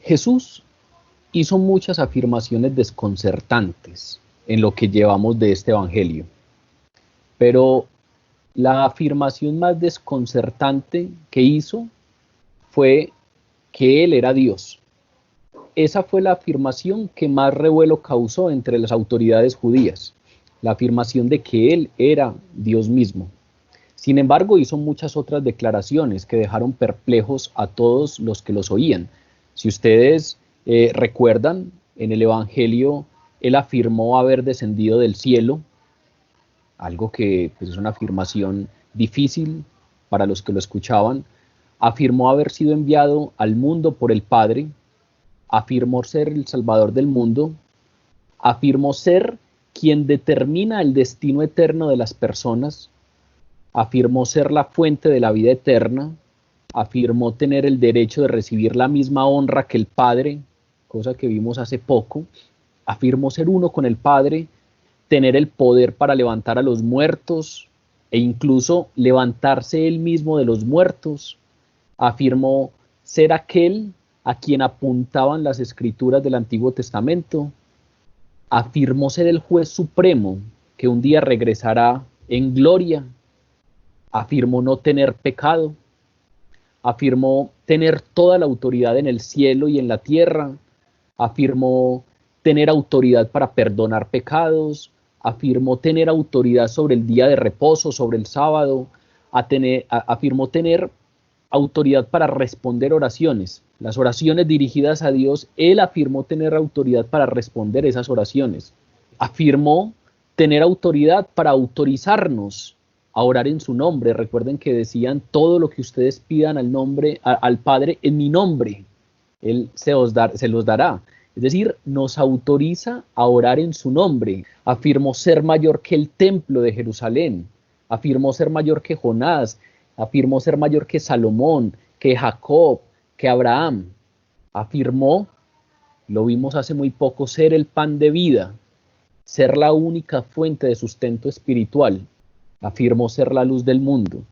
Jesús hizo muchas afirmaciones desconcertantes en lo que llevamos de este evangelio, pero la afirmación más desconcertante que hizo fue que Él era Dios. Esa fue la afirmación que más revuelo causó entre las autoridades judías, la afirmación de que Él era Dios mismo. Sin embargo, hizo muchas otras declaraciones que dejaron perplejos a todos los que los oían. Si ustedes recuerdan, en el Evangelio, Él afirmó haber descendido del cielo, algo que pues, es una afirmación difícil para los que lo escuchaban. Afirmó haber sido enviado al mundo por el Padre, afirmó ser el Salvador del mundo, afirmó ser quien determina el destino eterno de las personas, afirmó ser la fuente de la vida eterna, afirmó tener el derecho de recibir la misma honra que el Padre, cosa que vimos hace poco, afirmó ser uno con el Padre, tener el poder para levantar a los muertos e incluso levantarse él mismo de los muertos, afirmó ser aquel a quien apuntaban las escrituras del Antiguo Testamento, afirmó ser el juez supremo que un día regresará en gloria, afirmó no tener pecado, afirmó tener toda la autoridad en el cielo y en la tierra, afirmó tener autoridad para perdonar pecados, afirmó tener autoridad sobre el día de reposo, sobre el sábado, afirmó tener autoridad para responder oraciones. Las oraciones dirigidas a Dios, Él afirmó tener autoridad para responder esas oraciones. Afirmó tener autoridad para autorizarnos a orar en su nombre. Recuerden que decían, todo lo que ustedes pidan al Padre en mi nombre, Él se los dará. Es decir, nos autoriza a orar en su nombre. Afirmó ser mayor que el templo de Jerusalén. Afirmó ser mayor que Jonás. Afirmó ser mayor que Salomón, que Jacob, que Abraham. Afirmó, lo vimos hace muy poco, ser el pan de vida, ser la única fuente de sustento espiritual. Afirmó ser la luz del mundo.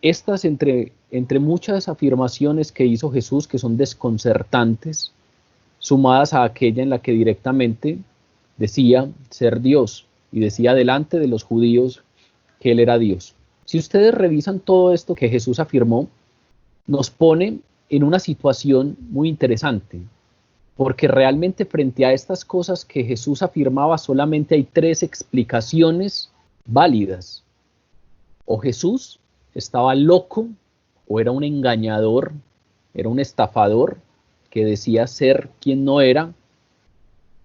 Estas entre muchas afirmaciones que hizo Jesús que son desconcertantes, sumadas a aquella en la que directamente decía ser Dios y decía delante de los judíos que Él era Dios. Si ustedes revisan todo esto que Jesús afirmó, nos pone en una situación muy interesante, porque realmente frente a estas cosas que Jesús afirmaba solamente hay tres explicaciones válidas. O Jesús estaba loco, o era un engañador, era un estafador que decía ser quien no era,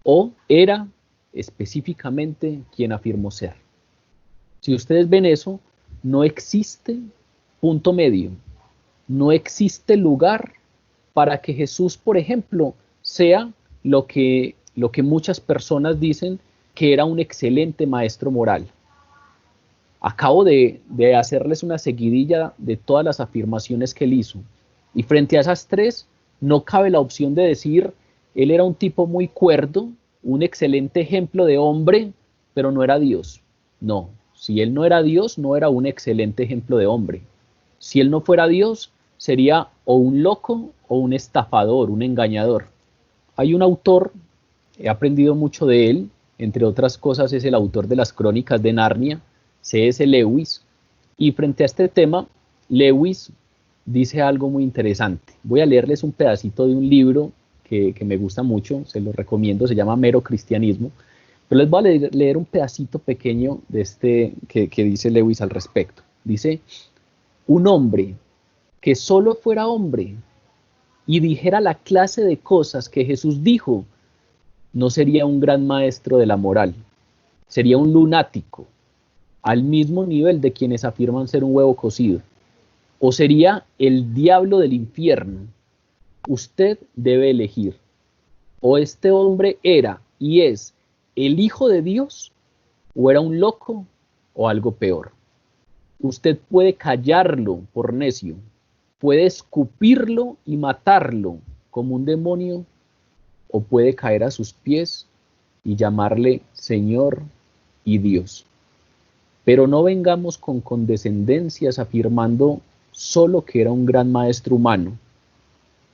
o era específicamente quien afirmó ser. Si ustedes ven eso, no existe punto medio, no existe lugar para que Jesús, por ejemplo, sea lo que muchas personas dicen que era un excelente maestro moral. Acabo de hacerles una seguidilla de todas las afirmaciones que él hizo. Y frente a esas tres, no cabe la opción de decir, él era un tipo muy cuerdo, un excelente ejemplo de hombre, pero no era Dios. No, si él no era Dios, no era un excelente ejemplo de hombre. Si él no fuera Dios, sería o un loco o un estafador, un engañador. Hay un autor, he aprendido mucho de él, entre otras cosas es el autor de las Crónicas de Narnia, C.S. Lewis, y frente a este tema, Lewis dice algo muy interesante. Voy a leerles un pedacito de un libro que me gusta mucho, se lo recomiendo, se llama Mero Cristianismo, pero les voy a leer un pedacito pequeño de que dice Lewis al respecto. Dice, un hombre que solo fuera hombre y dijera la clase de cosas que Jesús dijo, no sería un gran maestro de la moral, sería un lunático, al mismo nivel de quienes afirman ser un huevo cocido, o sería el diablo del infierno. Usted debe elegir, o este hombre era y es el Hijo de Dios, o era un loco, o algo peor. Usted puede callarlo por necio, puede escupirlo y matarlo como un demonio, o puede caer a sus pies y llamarle Señor y Dios. Pero no vengamos con condescendencias afirmando solo que era un gran maestro humano.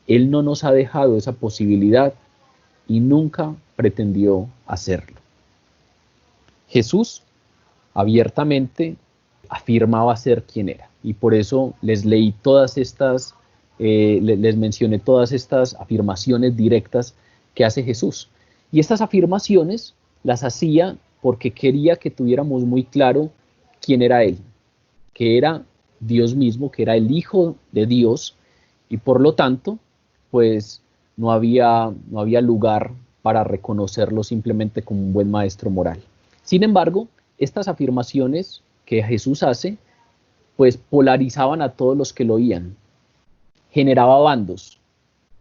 Él no nos ha dejado esa posibilidad y nunca pretendió hacerlo. Jesús abiertamente afirmaba ser quien era, y por eso les leí todas estas, les mencioné todas estas afirmaciones directas que hace Jesús. Y estas afirmaciones las hacía porque quería que tuviéramos muy claro quién era Él, que era Dios mismo, que era el Hijo de Dios, y por lo tanto, pues no había lugar para reconocerlo simplemente como un buen maestro moral. Sin embargo, estas afirmaciones que Jesús hace, pues polarizaban a todos los que lo oían, generaba bandos.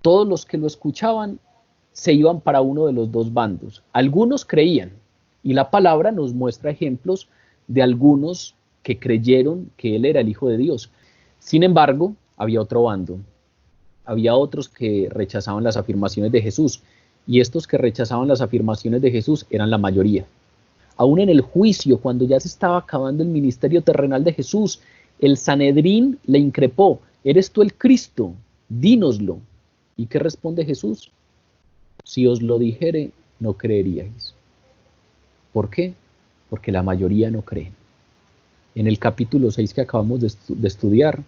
Todos los que lo escuchaban se iban para uno de los dos bandos. Algunos creían, y la palabra nos muestra ejemplos de algunos que creyeron que Él era el Hijo de Dios. Sin embargo, había otro bando. Había otros que rechazaban las afirmaciones de Jesús, y estos que rechazaban las afirmaciones de Jesús eran la mayoría. Aún en el juicio, cuando ya se estaba acabando el ministerio terrenal de Jesús, el Sanedrín le increpó: ¿eres tú el Cristo? Dínoslo. ¿Y qué responde Jesús? Si os lo dijere, no creeríais. ¿Por qué? Porque la mayoría no creen. En el capítulo 6 que acabamos de estudiar,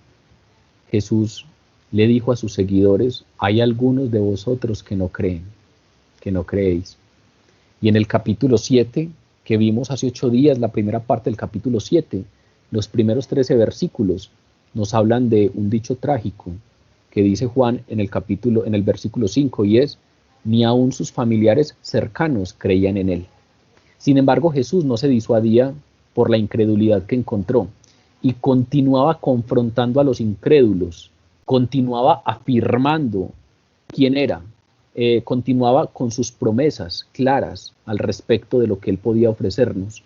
Jesús le dijo a sus seguidores: hay algunos de vosotros que no creen, que no creéis. Y en el capítulo 7, que vimos hace 8 días, la primera parte del capítulo 7, los primeros 13 versículos nos hablan de un dicho trágico que dice Juan en el versículo 5, y es: ni aun sus familiares cercanos creían en Él. Sin embargo, Jesús no se disuadía por la incredulidad que encontró y continuaba confrontando a los incrédulos, continuaba afirmando quién era, continuaba con sus promesas claras al respecto de lo que Él podía ofrecernos,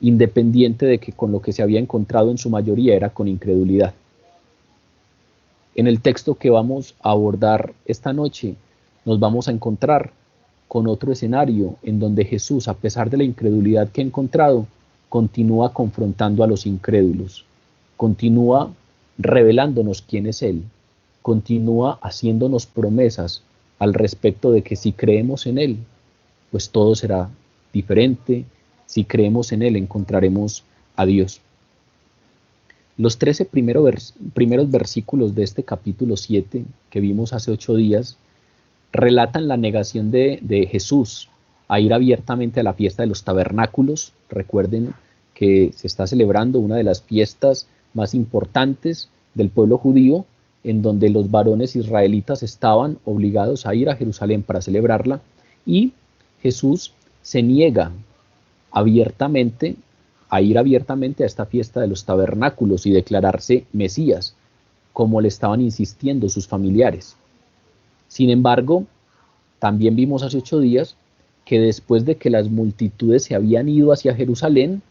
independiente de que con lo que se había encontrado en su mayoría era con incredulidad. En el texto que vamos a abordar esta noche, nos vamos a encontrar con otro escenario en donde Jesús, a pesar de la incredulidad que ha encontrado, continúa confrontando a los incrédulos, continúa revelándonos quién es Él, continúa haciéndonos promesas al respecto de que si creemos en Él, pues todo será diferente. Si creemos en Él, encontraremos a Dios. Los 13 primeros versículos de este capítulo 7 que vimos hace 8 días relatan la negación de Jesús a ir abiertamente a la fiesta de los tabernáculos. Recuerden que se está celebrando una de las fiestas más importantes del pueblo judío, en donde los varones israelitas estaban obligados a ir a Jerusalén para celebrarla, y Jesús se niega abiertamente a ir abiertamente a esta fiesta de los tabernáculos y declararse Mesías, como le estaban insistiendo sus familiares. Sin embargo, también vimos hace 8 días que después de que las multitudes se habían ido hacia Jerusalén,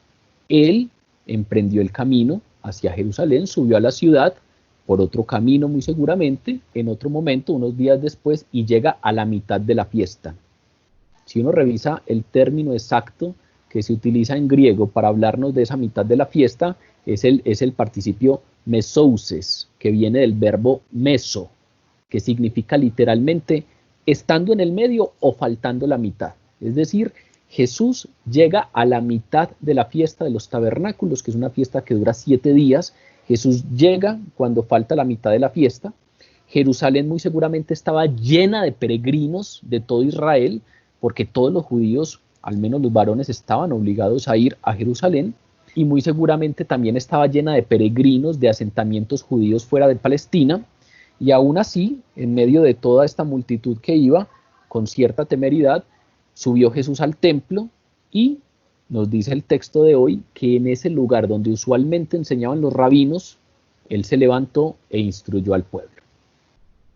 Él emprendió el camino hacia Jerusalén, subió a la ciudad por otro camino muy seguramente, en otro momento, unos días después, y llega a la mitad de la fiesta. Si uno revisa el término exacto que se utiliza en griego para hablarnos de esa mitad de la fiesta, es el participio mesouses, que viene del verbo meso, que significa literalmente estando en el medio o faltando la mitad. Es decir, Jesús llega a la mitad de la fiesta de los tabernáculos, que es una fiesta que dura 7 días. Jesús llega cuando falta la mitad de la fiesta. Jerusalén muy seguramente estaba llena de peregrinos de todo Israel, porque todos los judíos, al menos los varones, estaban obligados a ir a Jerusalén, y muy seguramente también estaba llena de peregrinos de asentamientos judíos fuera de Palestina. Y aún así, en medio de toda esta multitud que iba, con cierta temeridad, subió Jesús al templo, y nos dice el texto de hoy que en ese lugar donde usualmente enseñaban los rabinos, Él se levantó e instruyó al pueblo.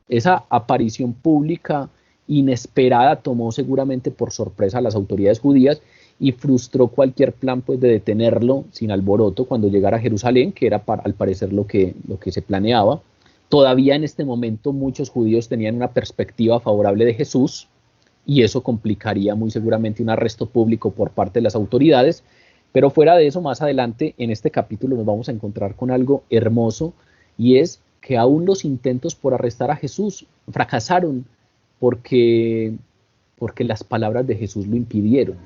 Esa aparición pública inesperada tomó seguramente por sorpresa a las autoridades judías y frustró cualquier plan, pues, de detenerlo sin alboroto cuando llegara a Jerusalén, que era al parecer lo que se planeaba. Todavía en este momento muchos judíos tenían una perspectiva favorable de Jesús, y eso complicaría muy seguramente un arresto público por parte de las autoridades. Pero fuera de eso, más adelante en este capítulo nos vamos a encontrar con algo hermoso, y es que aún los intentos por arrestar a Jesús fracasaron porque las palabras de Jesús lo impidieron.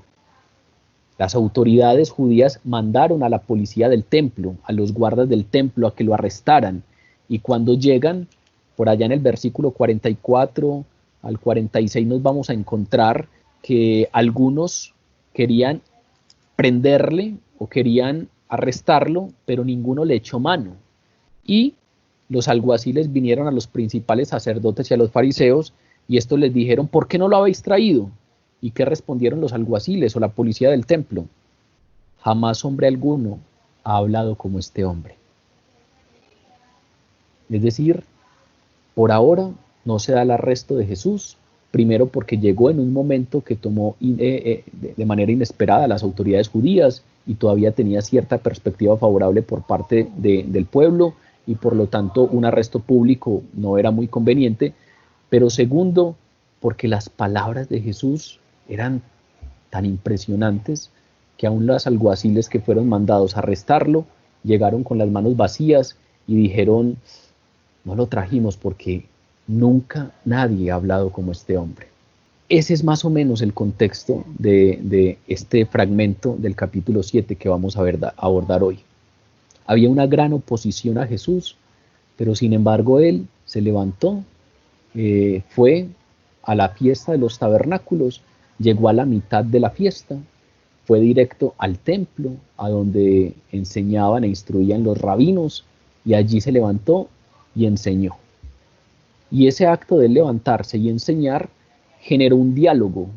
Las autoridades judías mandaron a la policía del templo, a los guardas del templo, a que lo arrestaran. Y cuando llegan, por allá en el versículo 44 al 46 nos vamos a encontrar que algunos querían prenderle o querían arrestarlo, pero ninguno le echó mano. Y los alguaciles vinieron a los principales sacerdotes y a los fariseos, y estos les dijeron: ¿por qué no lo habéis traído? ¿Y qué respondieron los alguaciles o la policía del templo? Jamás hombre alguno ha hablado como este hombre. Es decir, por ahora no se da el arresto de Jesús, primero porque llegó en un momento que tomó de manera inesperada a las autoridades judías y todavía tenía cierta perspectiva favorable por parte del pueblo, y por lo tanto un arresto público no era muy conveniente, pero segundo, porque las palabras de Jesús eran tan impresionantes que aún los alguaciles que fueron mandados a arrestarlo llegaron con las manos vacías y dijeron: no lo trajimos porque nunca nadie ha hablado como este hombre. Ese es más o menos el contexto de este fragmento del capítulo 7 que vamos a abordar hoy. Había una gran oposición a Jesús, pero sin embargo él se levantó, fue a la fiesta de los tabernáculos, llegó a la mitad de la fiesta, fue directo al templo, a donde enseñaban e instruían los rabinos, y allí se levantó y enseñó. Y ese acto de levantarse y enseñar generó un diálogo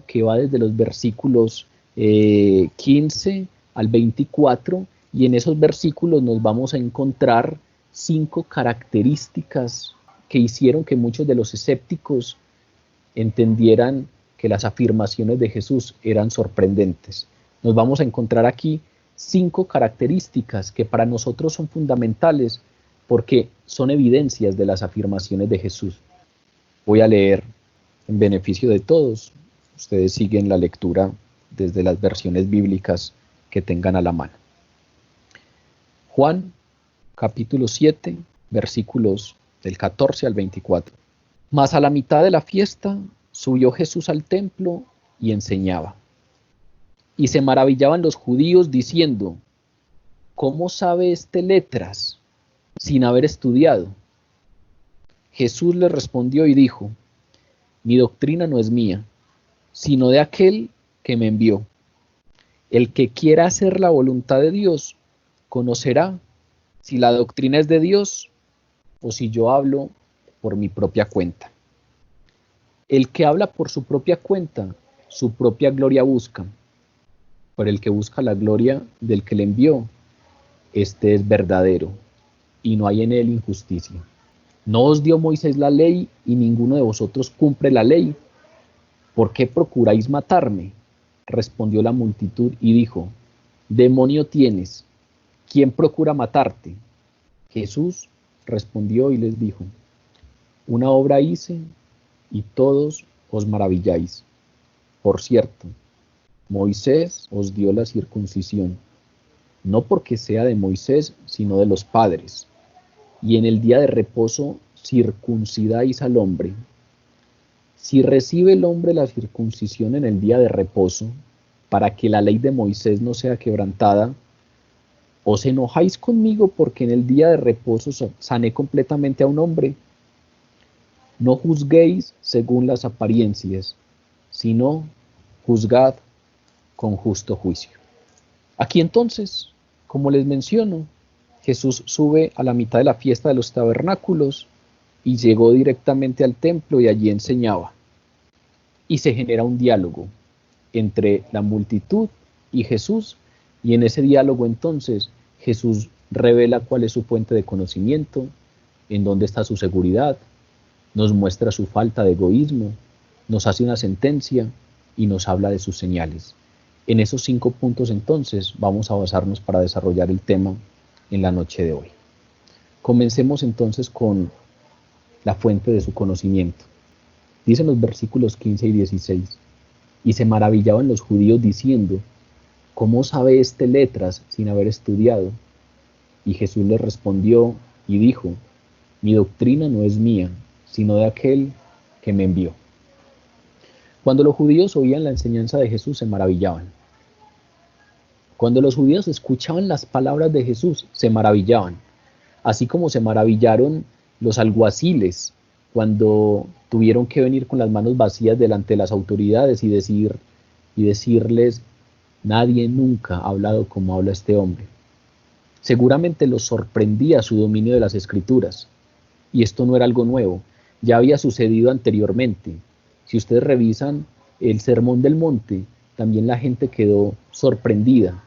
que va desde los versículos 15 al 24, y en esos versículos nos vamos a encontrar 5 características que hicieron que muchos de los escépticos entendieran que las afirmaciones de Jesús eran sorprendentes. Nos vamos a encontrar aquí 5 características que para nosotros son fundamentales porque son evidencias de las afirmaciones de Jesús. Voy a leer en beneficio de todos. Ustedes siguen la lectura desde las versiones bíblicas que tengan a la mano. Juan, capítulo 7, versículos del 14 al 24. Mas a la mitad de la fiesta subió Jesús al templo y enseñaba. Y se maravillaban los judíos diciendo: ¿cómo sabe este letras sin haber estudiado? Jesús les respondió y dijo: mi doctrina no es mía, sino de aquel que me envió. El que quiera hacer la voluntad de Dios conocerá si la doctrina es de Dios o si yo hablo por mi propia cuenta. El que habla por su propia cuenta, su propia gloria busca, pero el que busca la gloria del que le envió, este es verdadero, y no hay en él injusticia. ¿No os dio Moisés la ley y ninguno de vosotros cumple la ley? ¿Por qué procuráis matarme? Respondió la multitud y dijo: demonio tienes, ¿quién procura matarte? Jesús respondió y les dijo: una obra hice y todos os maravilláis. Por cierto, Moisés os dio la circuncisión, no porque sea de Moisés, sino de los padres. Y en el día de reposo circuncidáis al hombre. Si recibe el hombre la circuncisión en el día de reposo, para que la ley de Moisés no sea quebrantada, ¿os enojáis conmigo porque en el día de reposo sané completamente a un hombre? No juzguéis según las apariencias, sino juzgad con justo juicio. Aquí entonces, como les menciono, Jesús sube a la mitad de la fiesta de los tabernáculos y llegó directamente al templo y allí enseñaba. Y se genera un diálogo entre la multitud y Jesús, y en ese diálogo entonces Jesús revela cuál es su fuente de conocimiento, en dónde está su seguridad, nos muestra su falta de egoísmo, nos hace una sentencia y nos habla de sus señales. En esos 5 puntos entonces vamos a basarnos para desarrollar el tema en la noche de hoy. Comencemos entonces con la fuente de su conocimiento. Dicen los versículos 15 y 16: y se maravillaban los judíos diciendo: ¿cómo sabe este letras sin haber estudiado? Y Jesús les respondió y dijo: mi doctrina no es mía, sino de aquel que me envió. Cuando los judíos oían la enseñanza de Jesús, se maravillaban. Cuando los judíos escuchaban las palabras de Jesús, se maravillaban. Así como se maravillaron los alguaciles cuando tuvieron que venir con las manos vacías delante de las autoridades y decirles: nadie nunca ha hablado como habla este hombre. Seguramente los sorprendía su dominio de las Escrituras. Y esto no era algo nuevo, ya había sucedido anteriormente. Si ustedes revisan el Sermón del Monte, también la gente quedó sorprendida.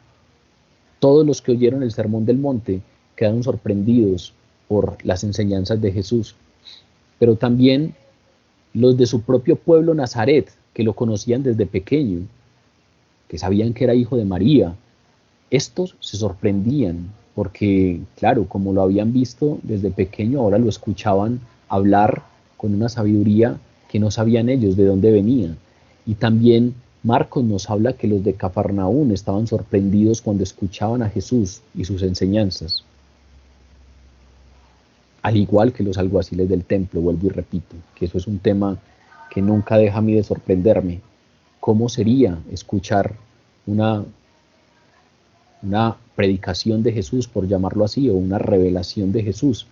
Todos los que oyeron el Sermón del Monte quedaron sorprendidos por las enseñanzas de Jesús. Pero también los de su propio pueblo Nazaret, que lo conocían desde pequeño, que sabían que era hijo de María, estos se sorprendían porque, claro, como lo habían visto desde pequeño, ahora lo escuchaban hablar con una sabiduría que no sabían ellos de dónde venía. Y también Marcos nos habla que los de Cafarnaún estaban sorprendidos cuando escuchaban a Jesús y sus enseñanzas. Al igual que los alguaciles del templo, vuelvo y repito, que eso es un tema que nunca deja a mí de sorprenderme. ¿Cómo sería escuchar una predicación de Jesús, por llamarlo así, o una revelación de Jesús,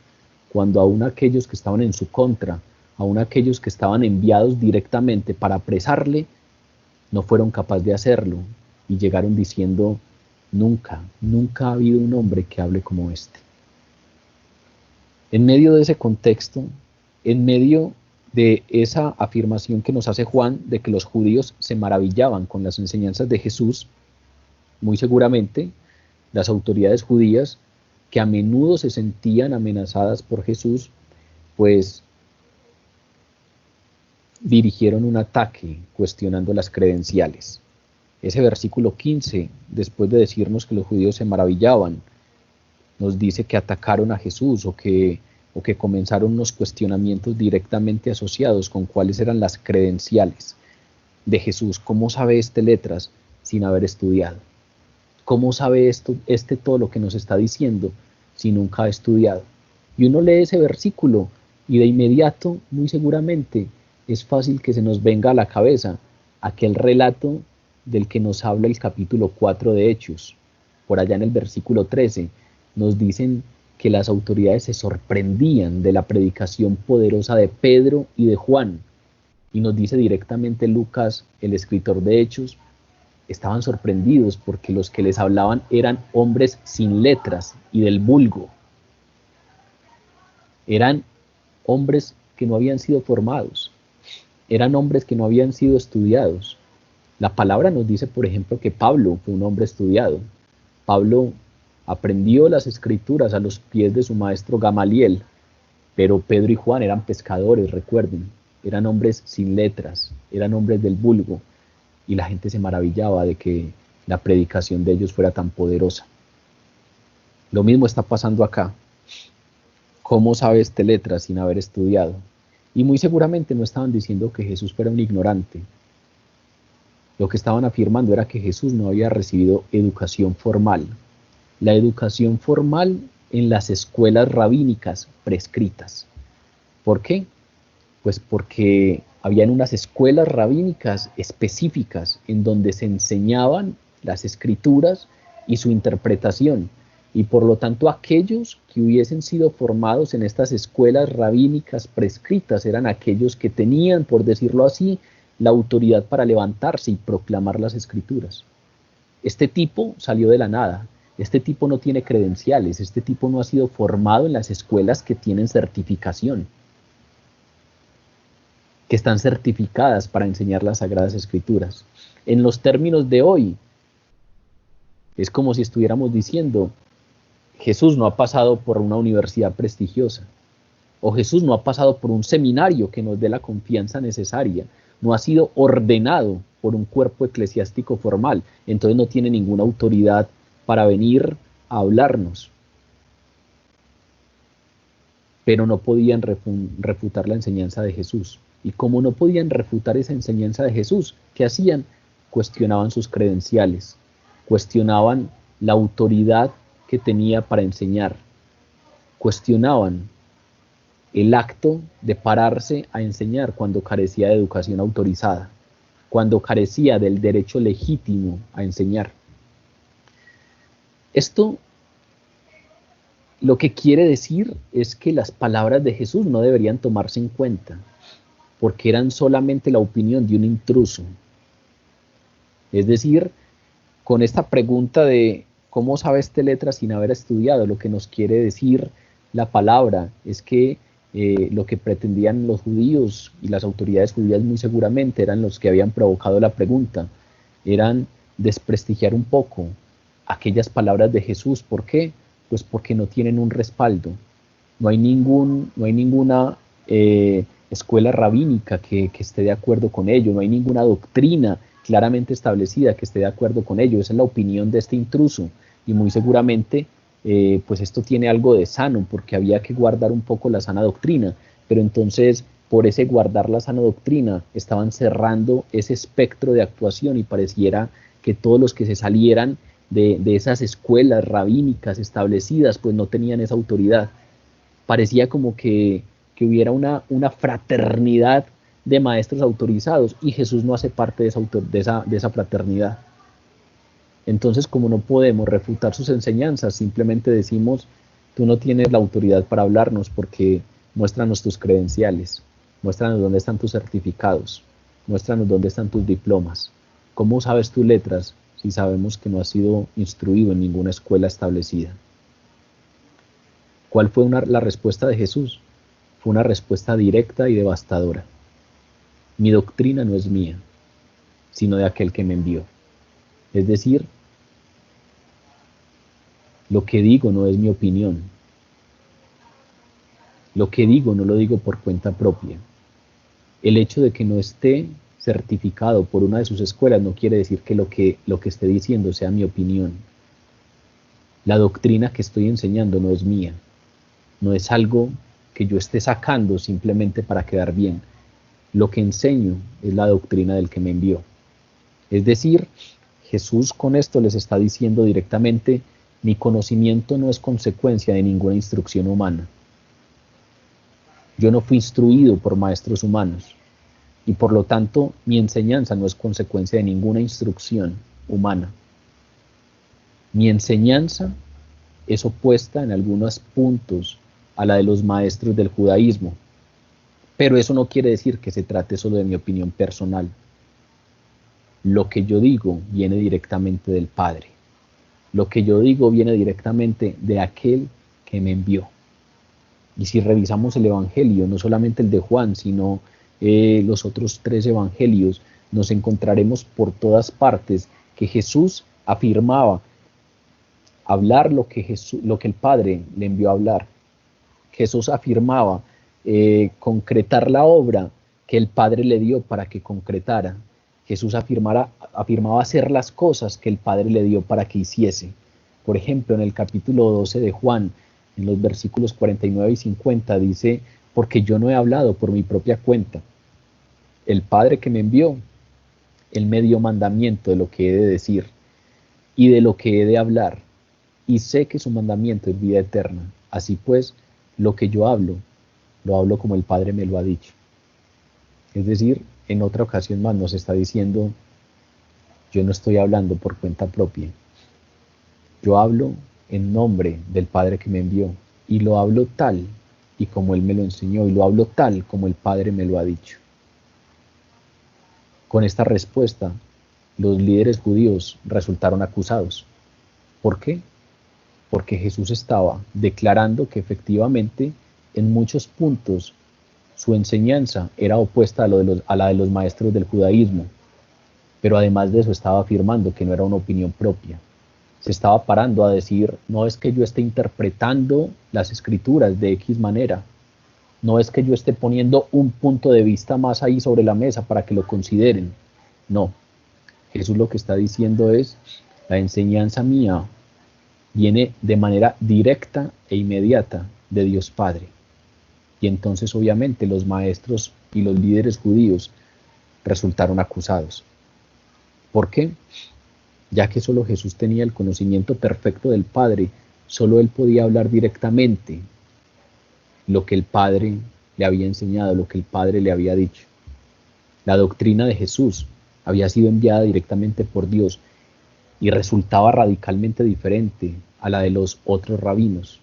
cuando aún aquellos que estaban en su contra, aún aquellos que estaban enviados directamente para apresarle, no fueron capaces de hacerlo y llegaron diciendo: nunca ha habido un hombre que hable como este? En medio de ese contexto, en medio de esa afirmación que nos hace Juan de que los judíos se maravillaban con las enseñanzas de Jesús, muy seguramente las autoridades judías, que a menudo se sentían amenazadas por Jesús, pues dirigieron un ataque cuestionando las credenciales. Ese versículo 15, después de decirnos que los judíos se maravillaban, nos dice que atacaron a Jesús o que comenzaron unos cuestionamientos directamente asociados con cuáles eran las credenciales de Jesús. ¿Cómo sabe este letras sin haber estudiado? ¿Cómo sabe todo lo que nos está diciendo si nunca ha estudiado? Y uno lee ese versículo y de inmediato, muy seguramente, es fácil que se nos venga a la cabeza aquel relato del que nos habla el capítulo 4 de Hechos. Por allá en el versículo 13 nos dicen que las autoridades se sorprendían de la predicación poderosa de Pedro y de Juan. Y nos dice directamente Lucas, el escritor de Hechos, estaban sorprendidos porque los que les hablaban eran hombres sin letras y del vulgo. Eran hombres que no habían sido formados. Eran hombres que no habían sido estudiados. La palabra nos dice, por ejemplo, que Pablo fue un hombre estudiado. Pablo aprendió las escrituras a los pies de su maestro Gamaliel, pero Pedro y Juan eran pescadores, recuerden. Eran hombres sin letras, eran hombres del vulgo. Y la gente se maravillaba de que la predicación de ellos fuera tan poderosa. Lo mismo está pasando acá. ¿Cómo sabe este letras sin haber estudiado? Y muy seguramente no estaban diciendo que Jesús fuera un ignorante. Lo que estaban afirmando era que Jesús no había recibido educación formal. La educación formal en las escuelas rabínicas prescritas. ¿Por qué? Pues porque habían unas escuelas rabínicas específicas en donde se enseñaban las escrituras y su interpretación. Y por lo tanto aquellos que hubiesen sido formados en estas escuelas rabínicas prescritas eran aquellos que tenían, por decirlo así, la autoridad para levantarse y proclamar las escrituras. Este tipo salió de la nada. Este tipo no tiene credenciales. Este tipo no ha sido formado en las escuelas que tienen certificación, que están certificadas para enseñar las Sagradas Escrituras. En los términos de hoy, es como si estuviéramos diciendo: Jesús no ha pasado por una universidad prestigiosa, o Jesús no ha pasado por un seminario que nos dé la confianza necesaria, no ha sido ordenado por un cuerpo eclesiástico formal, entonces no tiene ninguna autoridad para venir a hablarnos. Pero no podían refutar la enseñanza de Jesús. Y como no podían refutar esa enseñanza de Jesús, ¿qué hacían? Cuestionaban sus credenciales, cuestionaban la autoridad que tenía para enseñar. cuestionaban el acto de pararse a enseñar cuando carecía de educación autorizada, cuando carecía del derecho legítimo a enseñar. Esto lo que quiere decir es que las palabras de Jesús no deberían tomarse en cuenta, porque eran solamente la opinión de un intruso. Es decir, con esta pregunta de ¿cómo sabe este letra sin haber estudiado? Lo que nos quiere decir la palabra es que lo que pretendían los judíos y las autoridades judías muy seguramente eran los que habían provocado la pregunta, eran desprestigiar un poco aquellas palabras de Jesús. ¿Por qué? Pues porque no tienen un respaldo. No hay ninguna escuela rabínica que esté de acuerdo con ello, no hay ninguna doctrina claramente establecida que esté de acuerdo con ello. Esa es la opinión de este intruso, y muy seguramente pues esto tiene algo de sano, porque había que guardar un poco la sana doctrina, pero entonces por ese guardar la sana doctrina estaban cerrando ese espectro de actuación, y pareciera que todos los que se salieran de esas escuelas rabínicas establecidas pues no tenían esa autoridad. Parecía como que hubiera una fraternidad de maestros autorizados, y Jesús no hace parte de esa fraternidad. Entonces, como no podemos refutar sus enseñanzas, simplemente decimos, tú no tienes la autoridad para hablarnos, porque muéstranos tus credenciales, muéstranos dónde están tus certificados, muéstranos dónde están tus diplomas. ¿Cómo sabes tus letras si sabemos que no has sido instruido en ninguna escuela establecida? ¿Cuál fue la respuesta de Jesús? Fue una respuesta directa y devastadora. Mi doctrina no es mía, sino de aquel que me envió. Es decir, lo que digo no es mi opinión. Lo que digo no lo digo por cuenta propia. El hecho de que no esté certificado por una de sus escuelas no quiere decir que lo que esté diciendo sea mi opinión. La doctrina que estoy enseñando no es mía. No es algo que yo esté sacando simplemente para quedar bien. Lo que enseño es la doctrina del que me envió. Es decir, Jesús con esto les está diciendo directamente, mi conocimiento no es consecuencia de ninguna instrucción humana. Yo no fui instruido por maestros humanos, y por lo tanto mi enseñanza no es consecuencia de ninguna instrucción humana. Mi enseñanza es opuesta en algunos puntos a la de los maestros del judaísmo, pero eso no quiere decir que se trate solo de mi opinión personal. Lo que yo digo viene directamente del Padre. Lo que yo digo viene directamente de aquel que me envió. Y si revisamos el Evangelio, no solamente el de Juan, sino los otros 3 evangelios, nos encontraremos por todas partes que Jesús afirmaba hablar lo que el Padre le envió a hablar. Jesús afirmaba concretar la obra que el Padre le dio para que concretara. Jesús afirmaba hacer las cosas que el Padre le dio para que hiciese. Por ejemplo, en el capítulo 12 de Juan, en los versículos 49 y 50, dice, porque yo no he hablado por mi propia cuenta. El Padre que me envió, Él me dio mandamiento de lo que he de decir y de lo que he de hablar. Y sé que su mandamiento es vida eterna. Así pues, lo que yo hablo, lo hablo como el Padre me lo ha dicho. Es decir, en otra ocasión más nos está diciendo, yo no estoy hablando por cuenta propia. Yo hablo en nombre del Padre que me envió, y lo hablo tal y como Él me lo enseñó, y lo hablo tal como el Padre me lo ha dicho. Con esta respuesta, los líderes judíos resultaron acusados. ¿Por qué? Porque Jesús estaba declarando que efectivamente en muchos puntos su enseñanza era opuesta a la de los maestros del judaísmo, pero además de eso estaba afirmando que no era una opinión propia. Se estaba parando a decir, no es que yo esté interpretando las escrituras de X manera, no es que yo esté poniendo un punto de vista más ahí sobre la mesa para que lo consideren. No, Jesús lo que está diciendo es, la enseñanza mía viene de manera directa e inmediata de Dios Padre. Y entonces obviamente los maestros y los líderes judíos resultaron acusados. ¿Por qué? Ya que solo Jesús tenía el conocimiento perfecto del Padre, solo Él podía hablar directamente lo que el Padre le había enseñado, lo que el Padre le había dicho. La doctrina de Jesús había sido enviada directamente por Dios y resultaba radicalmente diferente a la de los otros rabinos,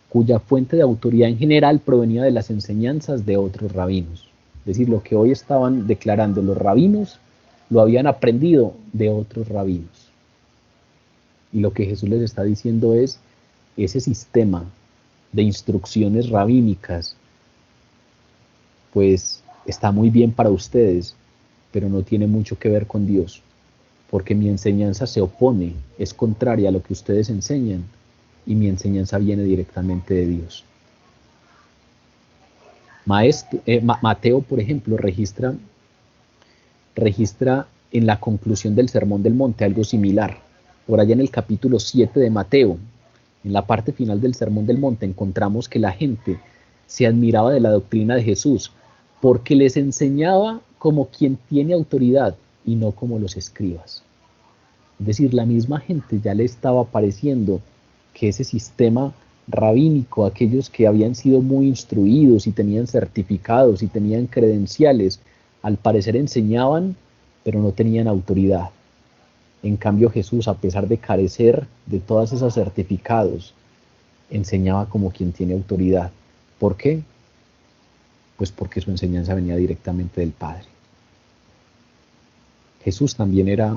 cuya fuente de autoridad en general provenía de las enseñanzas de otros rabinos. Es decir, lo que hoy estaban declarando los rabinos lo habían aprendido de otros rabinos. Y lo que Jesús les está diciendo es, ese sistema de instrucciones rabínicas, pues está muy bien para ustedes, pero no tiene mucho que ver con Dios, porque mi enseñanza se opone, es contraria a lo que ustedes enseñan, y mi enseñanza viene directamente de Dios. Mateo, por ejemplo, registra en la conclusión del Sermón del Monte algo similar. Por allá en el capítulo 7 de Mateo, en la parte final del Sermón del Monte, encontramos que la gente se admiraba de la doctrina de Jesús porque les enseñaba como quien tiene autoridad y no como los escribas. Es decir, la misma gente ya le estaba pareciendo que ese sistema rabínico, aquellos que habían sido muy instruidos y tenían certificados y tenían credenciales, al parecer enseñaban, pero no tenían autoridad. En cambio Jesús, a pesar de carecer de todos esos certificados, enseñaba como quien tiene autoridad. ¿Por qué? Pues porque su enseñanza venía directamente del Padre. Jesús también era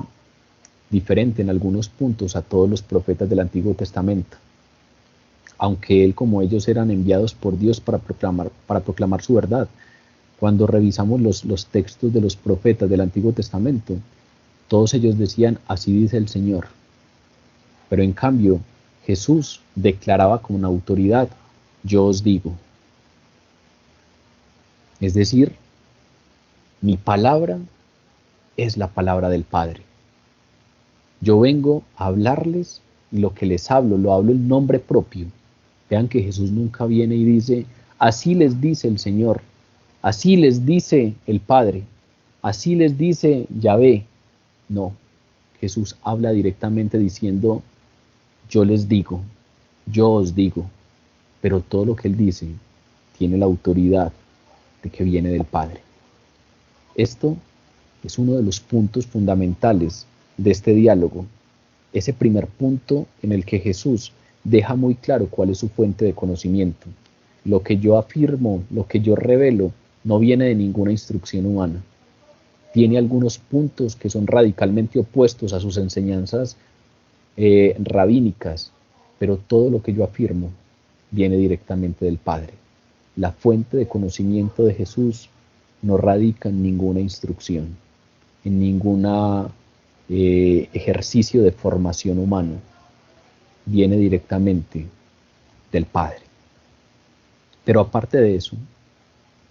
diferente en algunos puntos a todos los profetas del Antiguo Testamento. Aunque él, como ellos, eran enviados por Dios para proclamar su verdad. Cuando revisamos los textos de los profetas del Antiguo Testamento, todos ellos decían, así dice el Señor. Pero en cambio, Jesús declaraba con autoridad, yo os digo. Es decir, mi palabra es la palabra del Padre. Yo vengo a hablarles y lo que les hablo, lo hablo en nombre propio. Vean que Jesús nunca viene y dice, así les dice el Señor, así les dice el Padre, así les dice Yahvé. No, Jesús habla directamente diciendo, yo les digo, yo os digo, pero todo lo que él dice tiene la autoridad de que viene del Padre. Esto es uno de los puntos fundamentales de este diálogo, ese primer punto en el que Jesús deja muy claro cuál es su fuente de conocimiento. Lo que yo afirmo, lo que yo revelo, no viene de ninguna instrucción humana. Tiene algunos puntos que son radicalmente opuestos a sus enseñanzas rabínicas, pero todo lo que yo afirmo viene directamente del Padre. La fuente de conocimiento de Jesús no radica en ninguna instrucción, en ningún ejercicio de formación humano, viene directamente del Padre. Pero aparte de eso,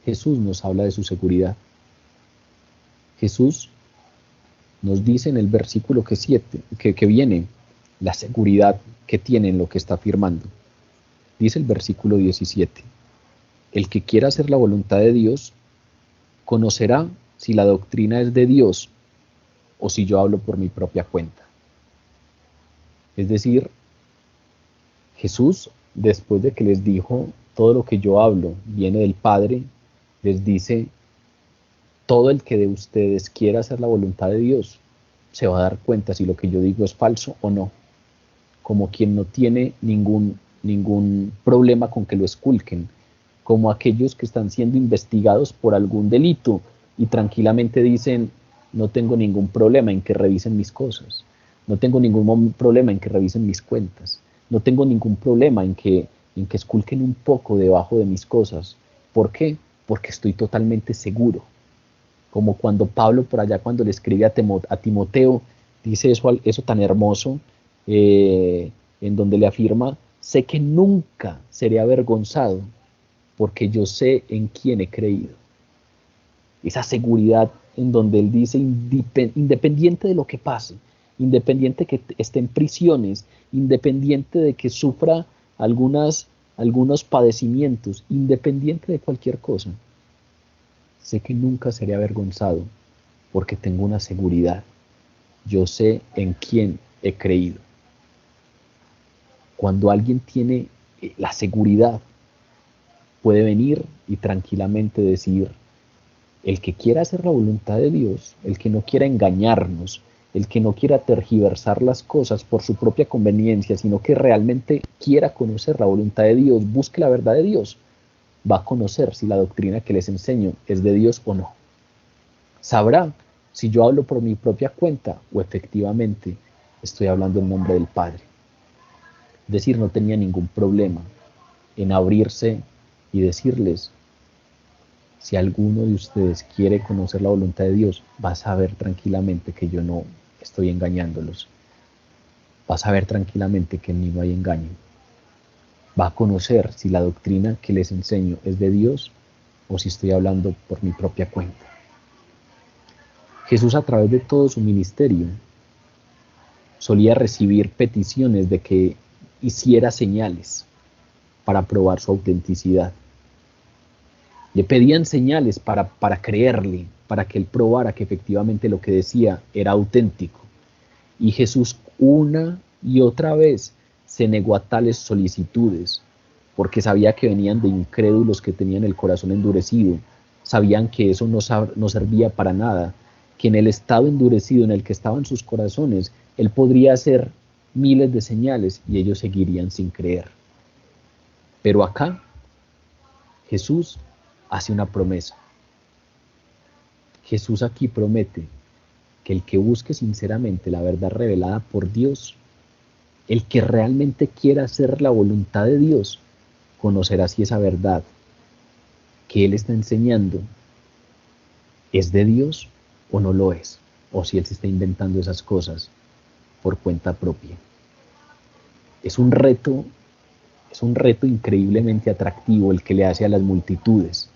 Jesús nos habla de su seguridad. Jesús nos dice en el versículo que viene la seguridad que tiene en lo que está afirmando. Dice el versículo 17, el que quiera hacer la voluntad de Dios, conocerá si la doctrina es de Dios o si yo hablo por mi propia cuenta. Es decir, Jesús, después de que les dijo, todo lo que yo hablo viene del Padre, les dice, todo el que de ustedes quiera hacer la voluntad de Dios, se va a dar cuenta si lo que yo digo es falso o no. Como quien no tiene ningún problema con que lo esculquen, como aquellos que están siendo investigados por algún delito y tranquilamente dicen, no tengo ningún problema en que revisen mis cosas, no tengo ningún problema en que revisen mis cuentas, no tengo ningún problema en que esculquen un poco debajo de mis cosas. ¿Por qué? Porque estoy totalmente seguro. Como cuando Pablo por allá, cuando le escribe a Timoteo, dice eso tan hermoso, en donde le afirma, sé que nunca seré avergonzado, porque yo sé en quién he creído. Esa seguridad en donde él dice, independiente de lo que pase, independiente de que esté en prisiones, independiente de que sufra algunos padecimientos, independiente de cualquier cosa, sé que nunca seré avergonzado, porque tengo una seguridad. Yo sé en quién he creído. Cuando alguien tiene la seguridad puede venir y tranquilamente decir: el que quiera hacer la voluntad de Dios, el que no quiera engañarnos, el que no quiera tergiversar las cosas por su propia conveniencia, sino que realmente quiera conocer la voluntad de Dios, busque la verdad de Dios, va a conocer si la doctrina que les enseño es de Dios o no. Sabrá si yo hablo por mi propia cuenta o efectivamente estoy hablando en nombre del Padre. Es decir, no tenía ningún problema en abrirse y decirles: si alguno de ustedes quiere conocer la voluntad de Dios, va a saber tranquilamente que yo no estoy engañándolos. Va a saber tranquilamente que en mí no hay engaño. Va a conocer si la doctrina que les enseño es de Dios o si estoy hablando por mi propia cuenta. Jesús, a través de todo su ministerio, solía recibir peticiones de que hiciera señales para probar su autenticidad. Le pedían señales para creerle, para que él probara que efectivamente lo que decía era auténtico. Y Jesús una y otra vez se negó a tales solicitudes, porque sabía que venían de incrédulos que tenían el corazón endurecido, sabían que eso no servía para nada, que en el estado endurecido en el que estaban sus corazones, él podría hacer miles de señales y ellos seguirían sin creer. Pero acá Jesús hace una promesa. Jesús aquí promete que el que busque sinceramente la verdad revelada por Dios, el que realmente quiera hacer la voluntad de Dios, conocerá si esa verdad que Él está enseñando es de Dios o no lo es, o si Él se está inventando esas cosas por cuenta propia. Es un reto increíblemente atractivo el que le hace a las multitudes,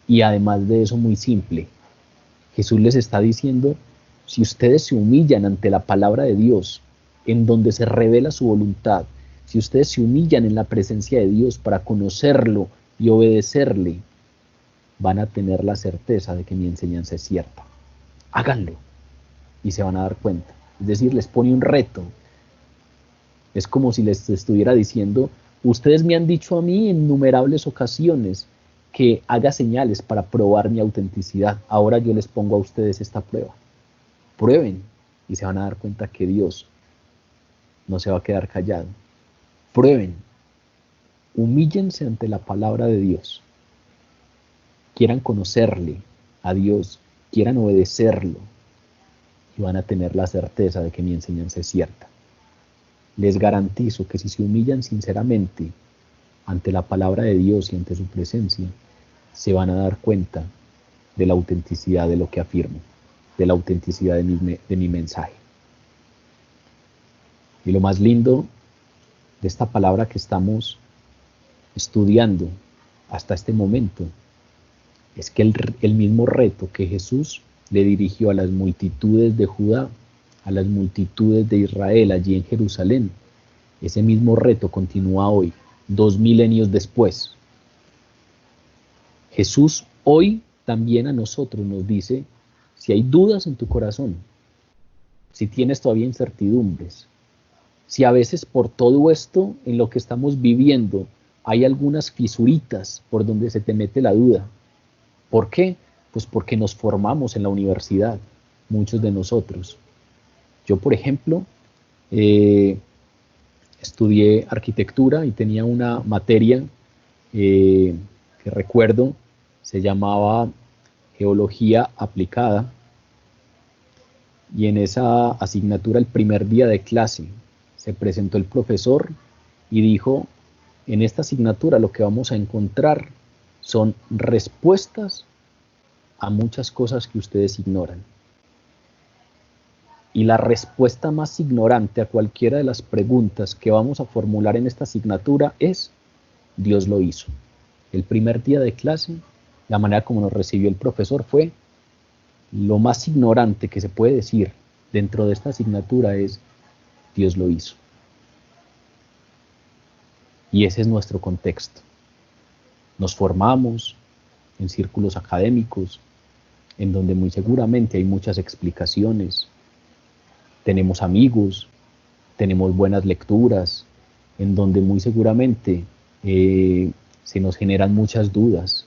y además de eso muy simple. Jesús les está diciendo: si ustedes se humillan ante la palabra de Dios, en donde se revela su voluntad, si ustedes se humillan en la presencia de Dios para conocerlo y obedecerle, van a tener la certeza de que mi enseñanza es cierta. Háganlo y se van a dar cuenta. Es decir, les pone un reto. Es como si les estuviera diciendo: ustedes me han dicho a mí en innumerables ocasiones que haga señales para probar mi autenticidad. Ahora yo les pongo a ustedes esta prueba. Prueben y se van a dar cuenta que Dios no se va a quedar callado. Prueben, humíllense ante la palabra de Dios. Quieran conocerle a Dios, quieran obedecerlo y van a tener la certeza de que mi enseñanza es cierta. Les garantizo que si se humillan sinceramente ante la palabra de Dios y ante su presencia, se van a dar cuenta de la autenticidad de lo que afirmo, de la autenticidad de mi mensaje. Y lo más lindo de esta palabra que estamos estudiando hasta este momento es que el mismo reto que Jesús le dirigió a las multitudes de Judá, a las multitudes de Israel allí en Jerusalén, ese mismo reto continúa hoy, 2 milenios después. Jesús hoy también a nosotros nos dice: si hay dudas en tu corazón, si tienes todavía incertidumbres, si a veces por todo esto en lo que estamos viviendo hay algunas fisuritas por donde se te mete la duda. ¿Por qué? Pues porque nos formamos en la universidad, muchos de nosotros. Yo, por ejemplo, estudié arquitectura y tenía una materia que recuerdo, se llamaba Geología Aplicada, y en esa asignatura, el primer día de clase, se presentó el profesor y dijo: en esta asignatura lo que vamos a encontrar son respuestas a muchas cosas que ustedes ignoran. Y la respuesta más ignorante a cualquiera de las preguntas que vamos a formular en esta asignatura es: Dios lo hizo. El primer día de clase, la manera como nos recibió el profesor fue: lo más ignorante que se puede decir dentro de esta asignatura es: Dios lo hizo. Y ese es nuestro contexto. Nos formamos en círculos académicos, en donde muy seguramente hay muchas explicaciones. Tenemos amigos, tenemos buenas lecturas, en donde muy seguramente se nos generan muchas dudas.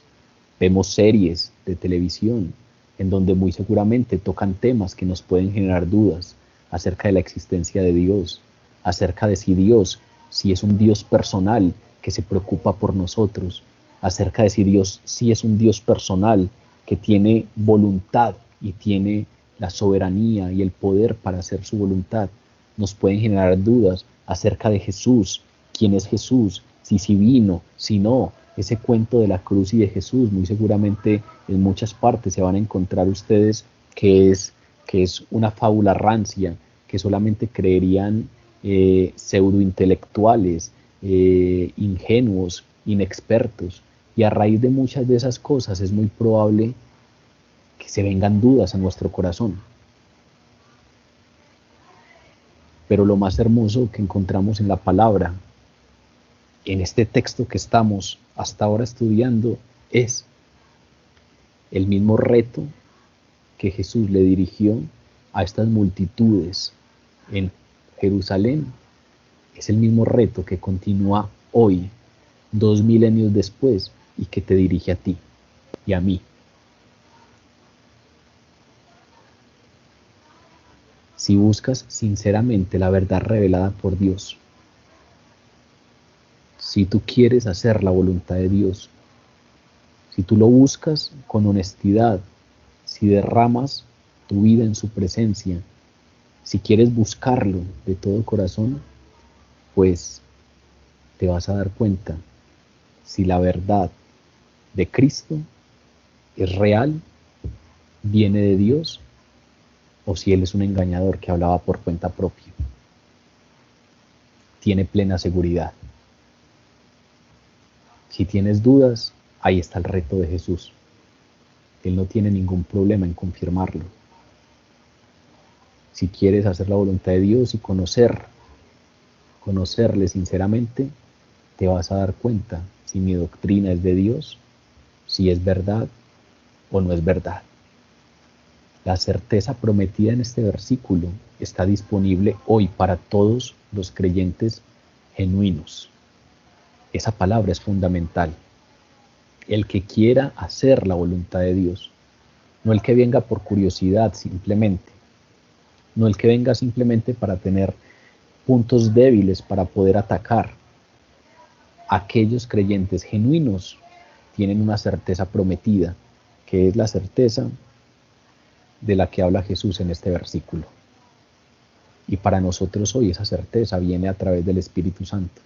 Vemos series de televisión en donde muy seguramente tocan temas que nos pueden generar dudas acerca de la existencia de Dios, acerca de si Dios, si es un Dios personal que se preocupa por nosotros, acerca de si Dios, si es un Dios personal que tiene voluntad y tiene la soberanía y el poder para hacer su voluntad. Nos pueden generar dudas acerca de Jesús, quién es Jesús, si vino, si no. Ese cuento de la cruz y de Jesús, muy seguramente en muchas partes se van a encontrar ustedes que es una fábula rancia, que solamente creerían pseudointelectuales, ingenuos, inexpertos. Y a raíz de muchas de esas cosas es muy probable que se vengan dudas a nuestro corazón. Pero lo más hermoso que encontramos en la palabra, en este texto que estamos hasta ahora estudiando, es el mismo reto que Jesús le dirigió a estas multitudes en Jerusalén. Es el mismo reto que continúa hoy, 2000 después, y que te dirige a ti y a mí. Si buscas sinceramente la verdad revelada por Dios, si tú quieres hacer la voluntad de Dios, si tú lo buscas con honestidad, si derramas tu vida en su presencia, si quieres buscarlo de todo corazón, pues te vas a dar cuenta si la verdad de Cristo es real, viene de Dios, o si Él es un engañador que hablaba por cuenta propia. Tiene plena seguridad. Si tienes dudas, ahí está el reto de Jesús. Él no tiene ningún problema en confirmarlo. Si quieres hacer la voluntad de Dios y conocerle sinceramente, te vas a dar cuenta si mi doctrina es de Dios, si es verdad o no es verdad. La certeza prometida en este versículo está disponible hoy para todos los creyentes genuinos. Esa palabra es fundamental. El que quiera hacer la voluntad de Dios, no el que venga por curiosidad simplemente, no el que venga simplemente para tener puntos débiles para poder atacar. Aquellos creyentes genuinos tienen una certeza prometida, que es la certeza de la que habla Jesús en este versículo. Y para nosotros hoy esa certeza viene a través del Espíritu Santo,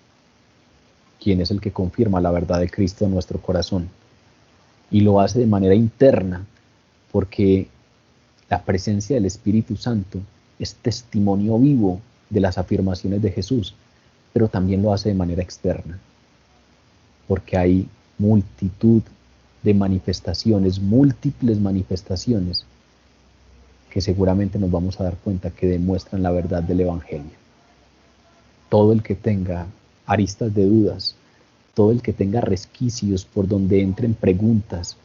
quien es el que confirma la verdad de Cristo en nuestro corazón. Y lo hace de manera interna, porque la presencia del Espíritu Santo es testimonio vivo de las afirmaciones de Jesús, pero también lo hace de manera externa, porque hay multitud de manifestaciones, múltiples manifestaciones, que seguramente nos vamos a dar cuenta que demuestran la verdad del Evangelio. Todo el que tenga aristas de dudas, todo el que tenga resquicios por donde entren preguntas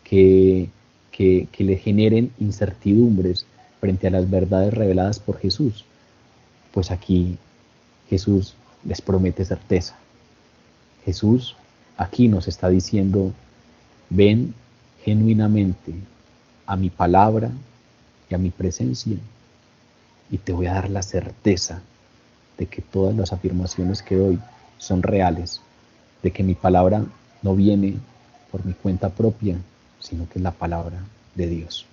que le generen incertidumbres frente a las verdades reveladas por Jesús, pues aquí Jesús les promete certeza. Jesús aquí nos está diciendo: ven genuinamente a mi palabra y a mi presencia, y te voy a dar la certeza de que todas las afirmaciones que doy son reales, de que mi palabra no viene por mi cuenta propia, sino que es la palabra de Dios,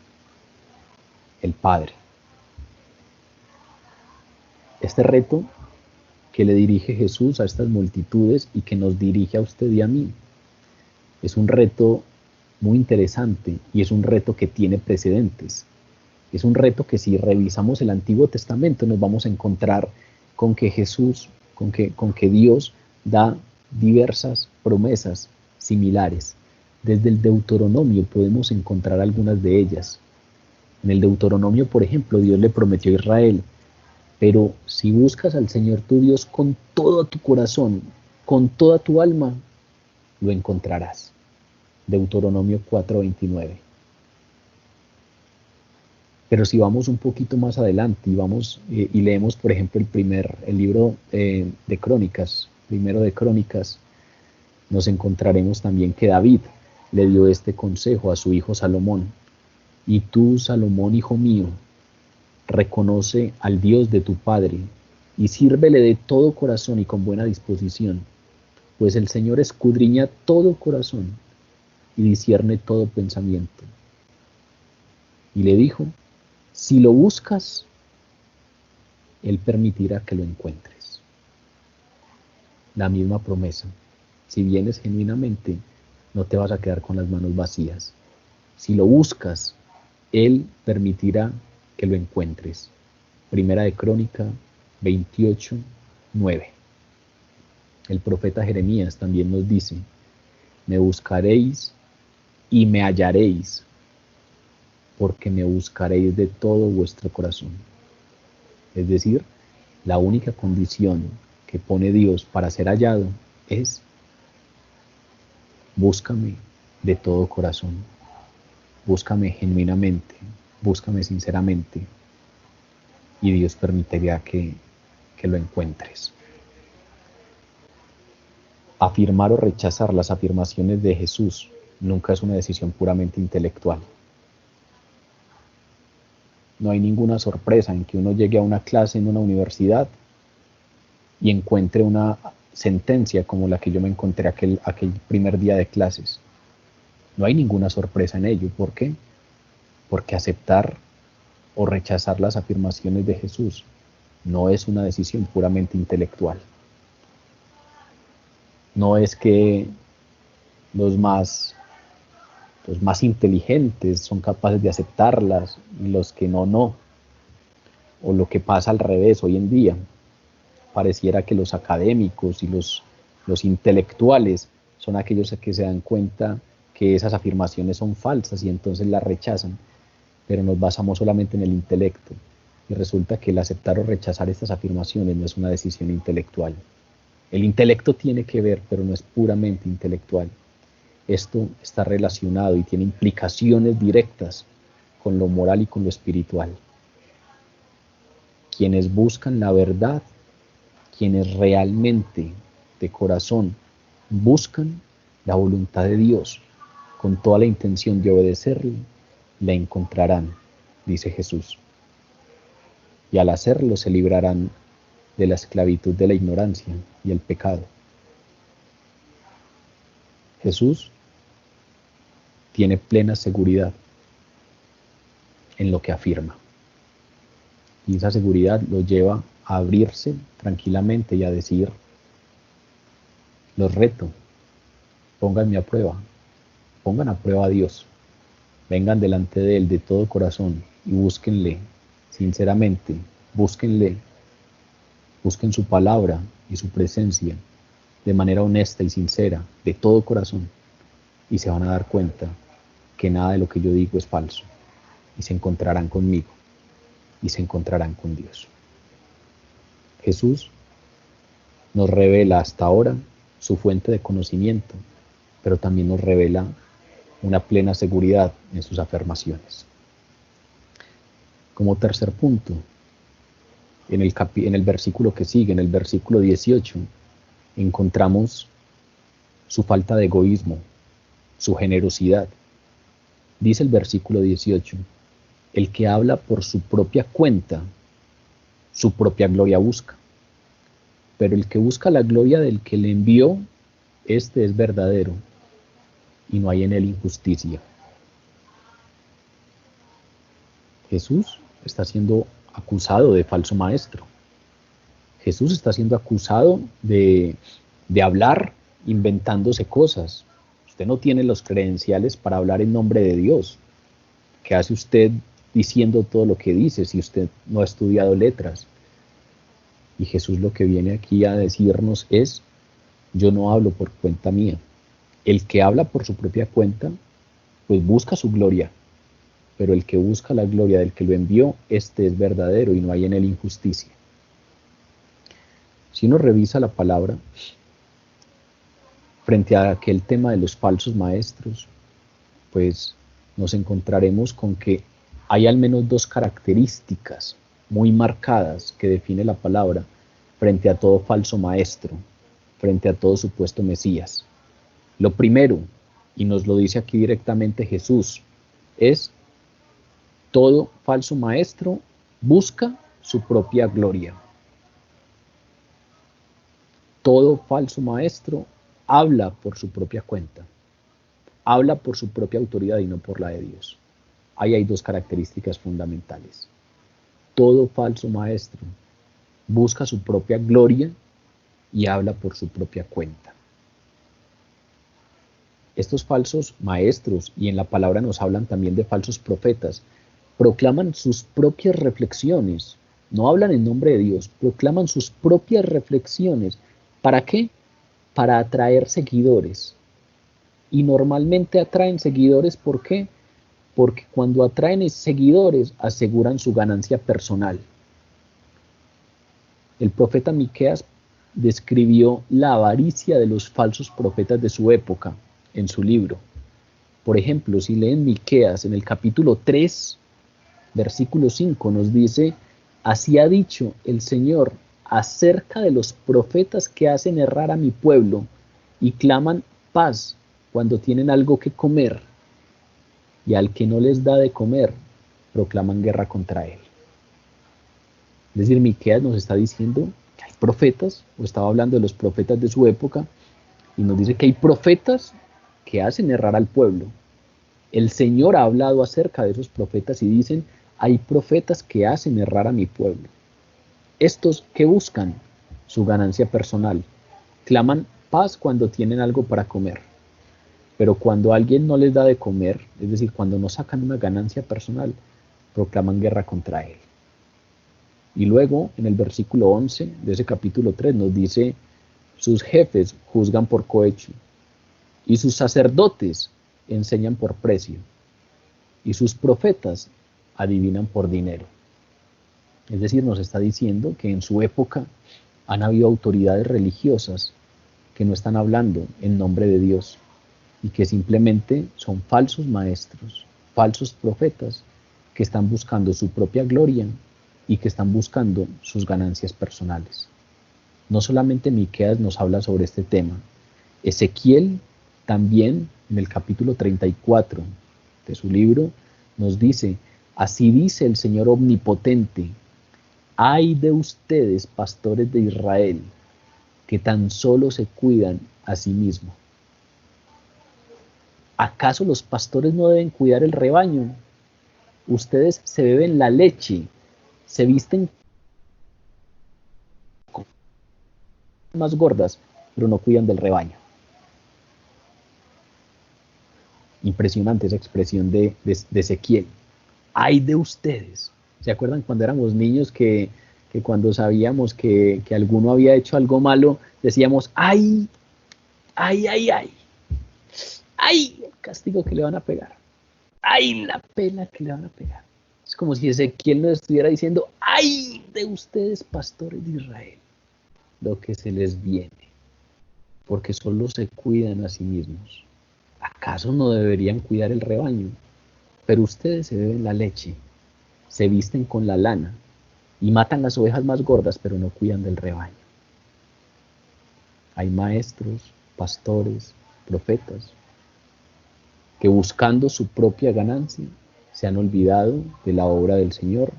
el Padre. Este reto que le dirige Jesús a estas multitudes y que nos dirige a usted y a mí, es un reto muy interesante y es un reto que tiene precedentes. Es un reto que, si revisamos el Antiguo Testamento, nos vamos a encontrar con que Jesús, con que Dios da diversas promesas similares. Desde el Deuteronomio podemos encontrar algunas de ellas. En el Deuteronomio, por ejemplo, Dios le prometió a Israel: pero si buscas al Señor tu Dios con todo tu corazón, con toda tu alma, lo encontrarás. Deuteronomio 4:29. Pero si vamos un poquito más adelante y leemos, por ejemplo, el libro de Crónicas, primero de Crónicas, nos encontraremos también que David le dio este consejo a su hijo Salomón. Y tú, Salomón, hijo mío, reconoce al Dios de tu Padre y sírvele de todo corazón y con buena disposición, pues el Señor escudriña todo corazón y discierne todo pensamiento. Y le dijo, si lo buscas, Él permitirá que lo encuentres. La misma promesa. Si vienes genuinamente, no te vas a quedar con las manos vacías. Si lo buscas, Él permitirá que lo encuentres. Primera de Crónica 28, 9. El profeta Jeremías también nos dice, me buscaréis y me hallaréis, porque me buscaréis de todo vuestro corazón. Es decir, la única condición que pone Dios para ser hallado es búscame de todo corazón, búscame genuinamente, búscame sinceramente, y Dios permitirá que lo encuentres. Afirmar o rechazar las afirmaciones de Jesús nunca es una decisión puramente intelectual. No hay ninguna sorpresa en que uno llegue a una clase en una universidad y encuentre una sentencia como la que yo me encontré aquel primer día de clases. No hay ninguna sorpresa en ello. ¿Por qué? Porque aceptar o rechazar las afirmaciones de Jesús no es una decisión puramente intelectual. No es que los más inteligentes son capaces de aceptarlas y los que no. O lo que pasa al revés hoy en día. Pareciera que los académicos y los intelectuales son aquellos que se dan cuenta que esas afirmaciones son falsas y entonces las rechazan, pero nos basamos solamente en el intelecto. Y resulta que el aceptar o rechazar estas afirmaciones no es una decisión intelectual. El intelecto tiene que ver, pero no es puramente intelectual. Esto está relacionado y tiene implicaciones directas con lo moral y con lo espiritual. Quienes buscan la verdad, quienes realmente de corazón buscan la voluntad de Dios con toda la intención de obedecerle, la encontrarán, dice Jesús. Y al hacerlo se librarán de la esclavitud de la ignorancia y el pecado. Jesús tiene plena seguridad en lo que afirma. Y esa seguridad lo lleva a abrirse tranquilamente y a decir, los reto, pónganme a prueba, pongan a prueba a Dios, vengan delante de Él de todo corazón y búsquenle sinceramente, búsquenle, busquen su palabra y su presencia de manera honesta y sincera, de todo corazón, y se van a dar cuenta que nada de lo que yo digo es falso, y se encontrarán conmigo, y se encontrarán con Dios. Jesús nos revela hasta ahora su fuente de conocimiento, pero también nos revela una plena seguridad en sus afirmaciones. Como tercer punto, en el versículo que sigue, en el versículo 18, encontramos su falta de egoísmo, su generosidad. Dice el versículo 18, el que habla por su propia cuenta, su propia gloria busca. Pero el que busca la gloria del que le envió, este es verdadero, y no hay en él injusticia. Jesús está siendo acusado de falso maestro. Jesús está siendo acusado de hablar inventándose cosas. Usted no tiene los credenciales para hablar en nombre de Dios. ¿Qué hace usted diciendo todo lo que dice si usted no ha estudiado letras? Y Jesús lo que viene aquí a decirnos es, yo no hablo por cuenta mía. El que habla por su propia cuenta, pues busca su gloria. Pero el que busca la gloria del que lo envió, este es verdadero y no hay en él injusticia. Si uno revisa la palabra, frente a aquel tema de los falsos maestros, pues nos encontraremos con que hay al menos dos características muy marcadas que define la palabra frente a todo falso maestro, frente a todo supuesto Mesías. Lo primero, y nos lo dice aquí directamente Jesús, es: todo falso maestro busca su propia gloria. Todo falso maestro habla por su propia cuenta, habla por su propia autoridad y no por la de Dios. Ahí hay dos características fundamentales. Todo falso maestro busca su propia gloria y habla por su propia cuenta. Estos falsos maestros, y en la palabra nos hablan también de falsos profetas, proclaman sus propias reflexiones, no hablan en nombre de Dios, proclaman sus propias reflexiones. ¿Para qué? Para atraer seguidores. Y normalmente atraen seguidores, ¿por qué? Porque cuando atraen seguidores aseguran su ganancia personal. El profeta Miqueas describió la avaricia de los falsos profetas de su época en su libro. Por ejemplo, si leen Miqueas en el capítulo 3, versículo 5, nos dice: así ha dicho el Señor acerca de los profetas que hacen errar a mi pueblo y claman paz cuando tienen algo que comer, y al que no les da de comer, proclaman guerra contra él. Es decir, Miqueas nos está diciendo que hay profetas, o estaba hablando de los profetas de su época, y nos dice que hay profetas que hacen errar al pueblo. El Señor ha hablado acerca de esos profetas y dicen: hay profetas que hacen errar a mi pueblo. Estos que buscan su ganancia personal, claman paz cuando tienen algo para comer, pero cuando alguien no les da de comer, es decir, cuando no sacan una ganancia personal, proclaman guerra contra él. Y luego, en el versículo 11 de ese capítulo 3 nos dice: sus jefes juzgan por cohecho, y sus sacerdotes enseñan por precio, y sus profetas adivinan por dinero. Es decir, nos está diciendo que en su época han habido autoridades religiosas que no están hablando en nombre de Dios y que simplemente son falsos maestros, falsos profetas que están buscando su propia gloria y que están buscando sus ganancias personales. No solamente Miqueas nos habla sobre este tema, Ezequiel también en el capítulo 34 de su libro nos dice: así dice el Señor omnipotente, ay de ustedes, pastores de Israel, que tan solo se cuidan a sí mismos. ¿Acaso los pastores no deben cuidar el rebaño? Ustedes se beben la leche, se visten más gordas, pero no cuidan del rebaño. Impresionante esa expresión de Ezequiel. ¡Ay de ustedes! ¿Se acuerdan cuando éramos niños que cuando sabíamos que alguno había hecho algo malo, decíamos: ¡ay! ¡Ay, ay, ay! ¡Ay! El castigo que le van a pegar. ¡Ay! La pena que le van a pegar. Es como si Ezequiel nos estuviera diciendo: ¡ay de ustedes, pastores de Israel! Lo que se les viene, porque solo se cuidan a sí mismos. ¿Acaso no deberían cuidar el rebaño? Pero ustedes se beben la leche, se visten con la lana y matan las ovejas más gordas, pero no cuidan del rebaño. Hay maestros, pastores, profetas, que buscando su propia ganancia se han olvidado de la obra del Señor,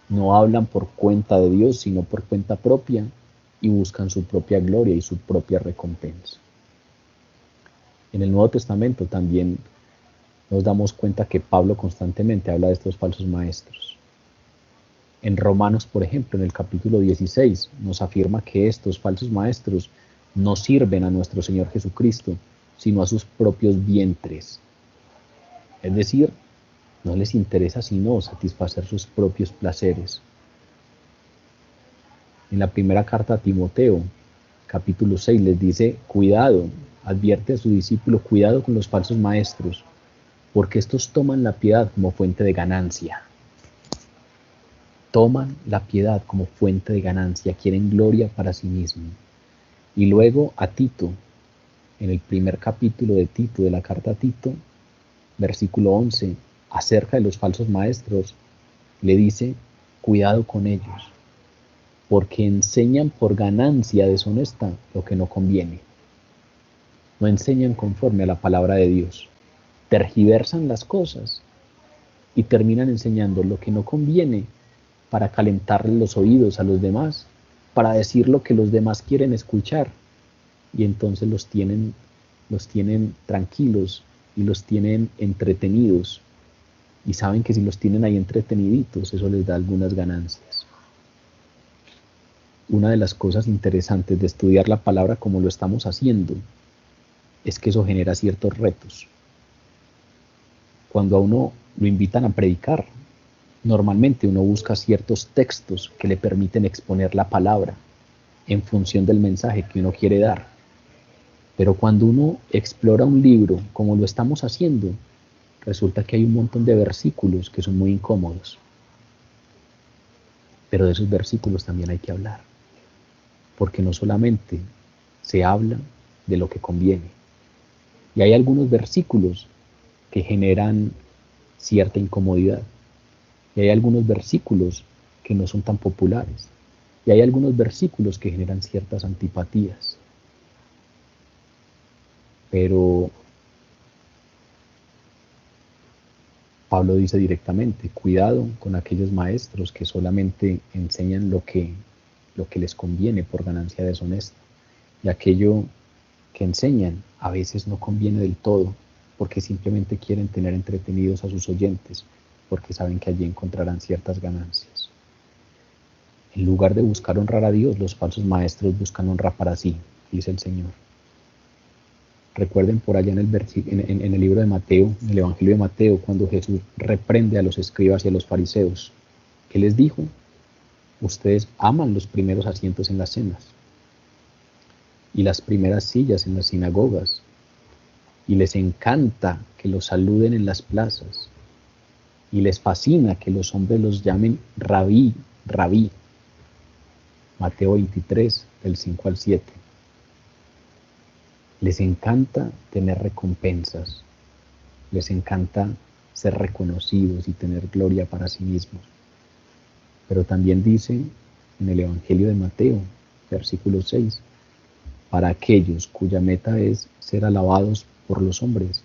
no hablan por cuenta de Dios, sino por cuenta propia, y buscan su propia gloria y su propia recompensa. En el Nuevo Testamento también nos damos cuenta que Pablo constantemente habla de estos falsos maestros. En Romanos, por ejemplo, en el capítulo 16, nos afirma que estos falsos maestros no sirven a nuestro Señor Jesucristo, sino a sus propios vientres. Es decir, no les interesa sino satisfacer sus propios placeres. En la primera carta a Timoteo, capítulo 6, les dice: cuidado, advierte a su discípulo, cuidado con los falsos maestros, porque estos toman la piedad como fuente de ganancia. Toman la piedad como fuente de ganancia, quieren gloria para sí mismos. Y luego a Tito, en el primer capítulo de Tito, de la carta a Tito, versículo 11, acerca de los falsos maestros, le dice: cuidado con ellos, porque enseñan por ganancia deshonesta lo que no conviene. no enseñan conforme a la palabra de Dios, tergiversan las cosas y terminan enseñando lo que no conviene para calentarle los oídos a los demás, para decir lo que los demás quieren escuchar, y entonces los tienen tranquilos y los tienen entretenidos, y saben que si los tienen ahí entreteniditos, eso les da algunas ganancias. Una de las cosas interesantes de estudiar la palabra como lo estamos haciendo es que eso genera ciertos retos. Cuando a uno lo invitan a predicar, normalmente uno busca ciertos textos que le permiten exponer la palabra en función del mensaje que uno quiere dar. Pero cuando uno explora un libro como lo estamos haciendo, resulta que hay un montón de versículos que son muy incómodos. Pero de esos versículos también hay que hablar, porque no solamente se habla de lo que conviene. Y hay algunos versículos que generan cierta incomodidad. Y hay algunos versículos que no son tan populares. Y hay algunos versículos que generan ciertas antipatías. Pero Pablo dice directamente, cuidado con aquellos maestros que solamente enseñan lo que les conviene por ganancia deshonesta. Y aquello que enseñan a veces no conviene del todo, porque simplemente quieren tener entretenidos a sus oyentes, porque saben que allí encontrarán ciertas ganancias. En lugar de buscar honrar a Dios, los falsos maestros buscan honra para sí, dice el Señor. Recuerden por allá en el libro de Mateo, en el Evangelio de Mateo, cuando Jesús reprende a los escribas y a los fariseos. ¿Qué les dijo? Ustedes aman los primeros asientos en las cenas y las primeras sillas en las sinagogas, y les encanta que los saluden en las plazas, y les fascina que los hombres los llamen rabí, rabí. Mateo 23, del 5 al 7. Les encanta tener recompensas, les encanta ser reconocidos y tener gloria para sí mismos. Pero también dice en el Evangelio de Mateo, versículo 6, para aquellos cuya meta es ser alabados por los hombres,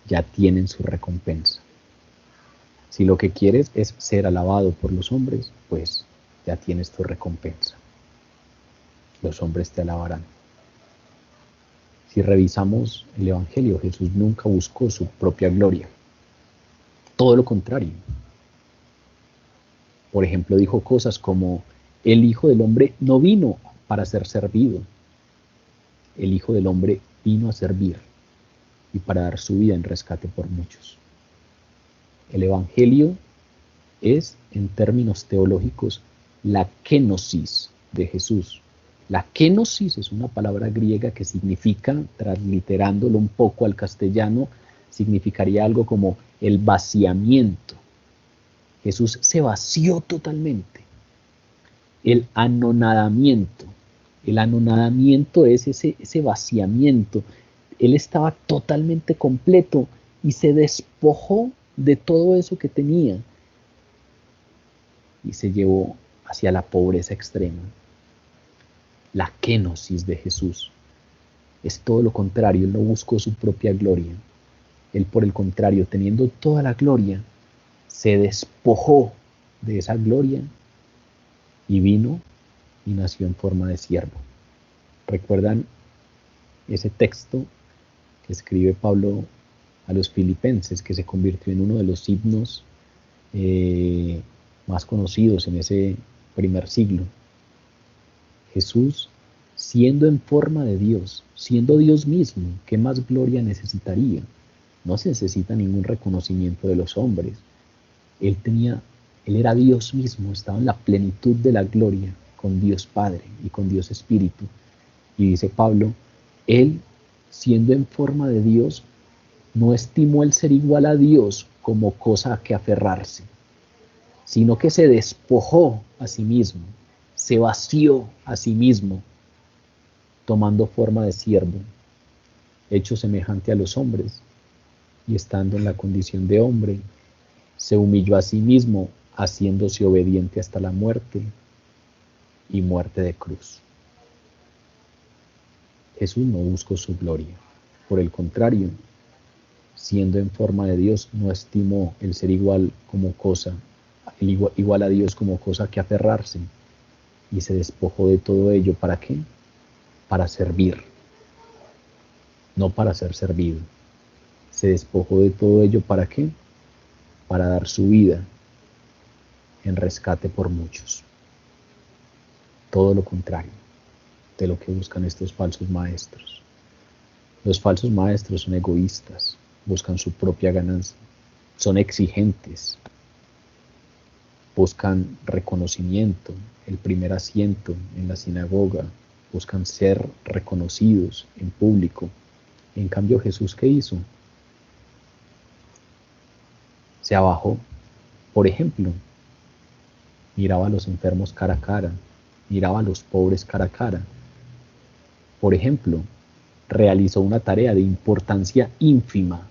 ya tienen su recompensa. Si lo que quieres es ser alabado por los hombres, pues ya tienes tu recompensa. Los hombres te alabarán. Si revisamos el Evangelio, Jesús nunca buscó su propia gloria. Todo lo contrario. Por ejemplo, dijo cosas como, el Hijo del Hombre no vino para ser servido. El Hijo del Hombre vino a servir y para dar su vida en rescate por muchos. El Evangelio es, en términos teológicos, la kénosis de Jesús. La kénosis es una palabra griega que significa, transliterándolo un poco al castellano, significaría algo como el vaciamiento. Jesús se vació totalmente. El anonadamiento. El anonadamiento es ese vaciamiento. Él estaba totalmente completo y se despojó de todo eso que tenía y se llevó hacia la pobreza extrema. La kénosis de Jesús es todo lo contrario. Él no buscó su propia gloria. Él, por el contrario, teniendo toda la gloria, se despojó de esa gloria y vino y nació en forma de siervo. ¿Recuerdan ese texto que escribe Pablo a los filipenses, que se convirtió en uno de los himnos más conocidos en ese primer siglo? Jesús, siendo en forma de Dios, siendo Dios mismo, ¿qué más gloria necesitaría? No se necesita ningún reconocimiento de los hombres. Él era Dios mismo, estaba en la plenitud de la gloria con Dios Padre y con Dios Espíritu. Y dice Pablo, Él, siendo en forma de Dios, no estimó el ser igual a Dios como cosa a que aferrarse, sino que se despojó a sí mismo, se vació a sí mismo, tomando forma de siervo, hecho semejante a los hombres, y estando en la condición de hombre, se humilló a sí mismo, haciéndose obediente hasta la muerte y muerte de cruz. Jesús no buscó su gloria. Por el contrario, siendo en forma de Dios, no estimó el ser igual como cosa, igual a Dios como cosa que aferrarse, y se despojó de todo ello. ¿Para qué? Para servir, no para ser servido. Se despojó de todo ello. ¿Para qué? Para dar su vida en rescate por muchos. Todo lo contrario de lo que buscan estos falsos maestros. Los falsos maestros son egoístas, buscan su propia ganancia, son exigentes, buscan reconocimiento, el primer asiento en la sinagoga, buscan ser reconocidos en público. En cambio, Jesús, ¿qué hizo? Se abajó. Por ejemplo, miraba a los enfermos cara a cara, miraba a los pobres cara a cara. Por ejemplo, realizó una tarea de importancia ínfima,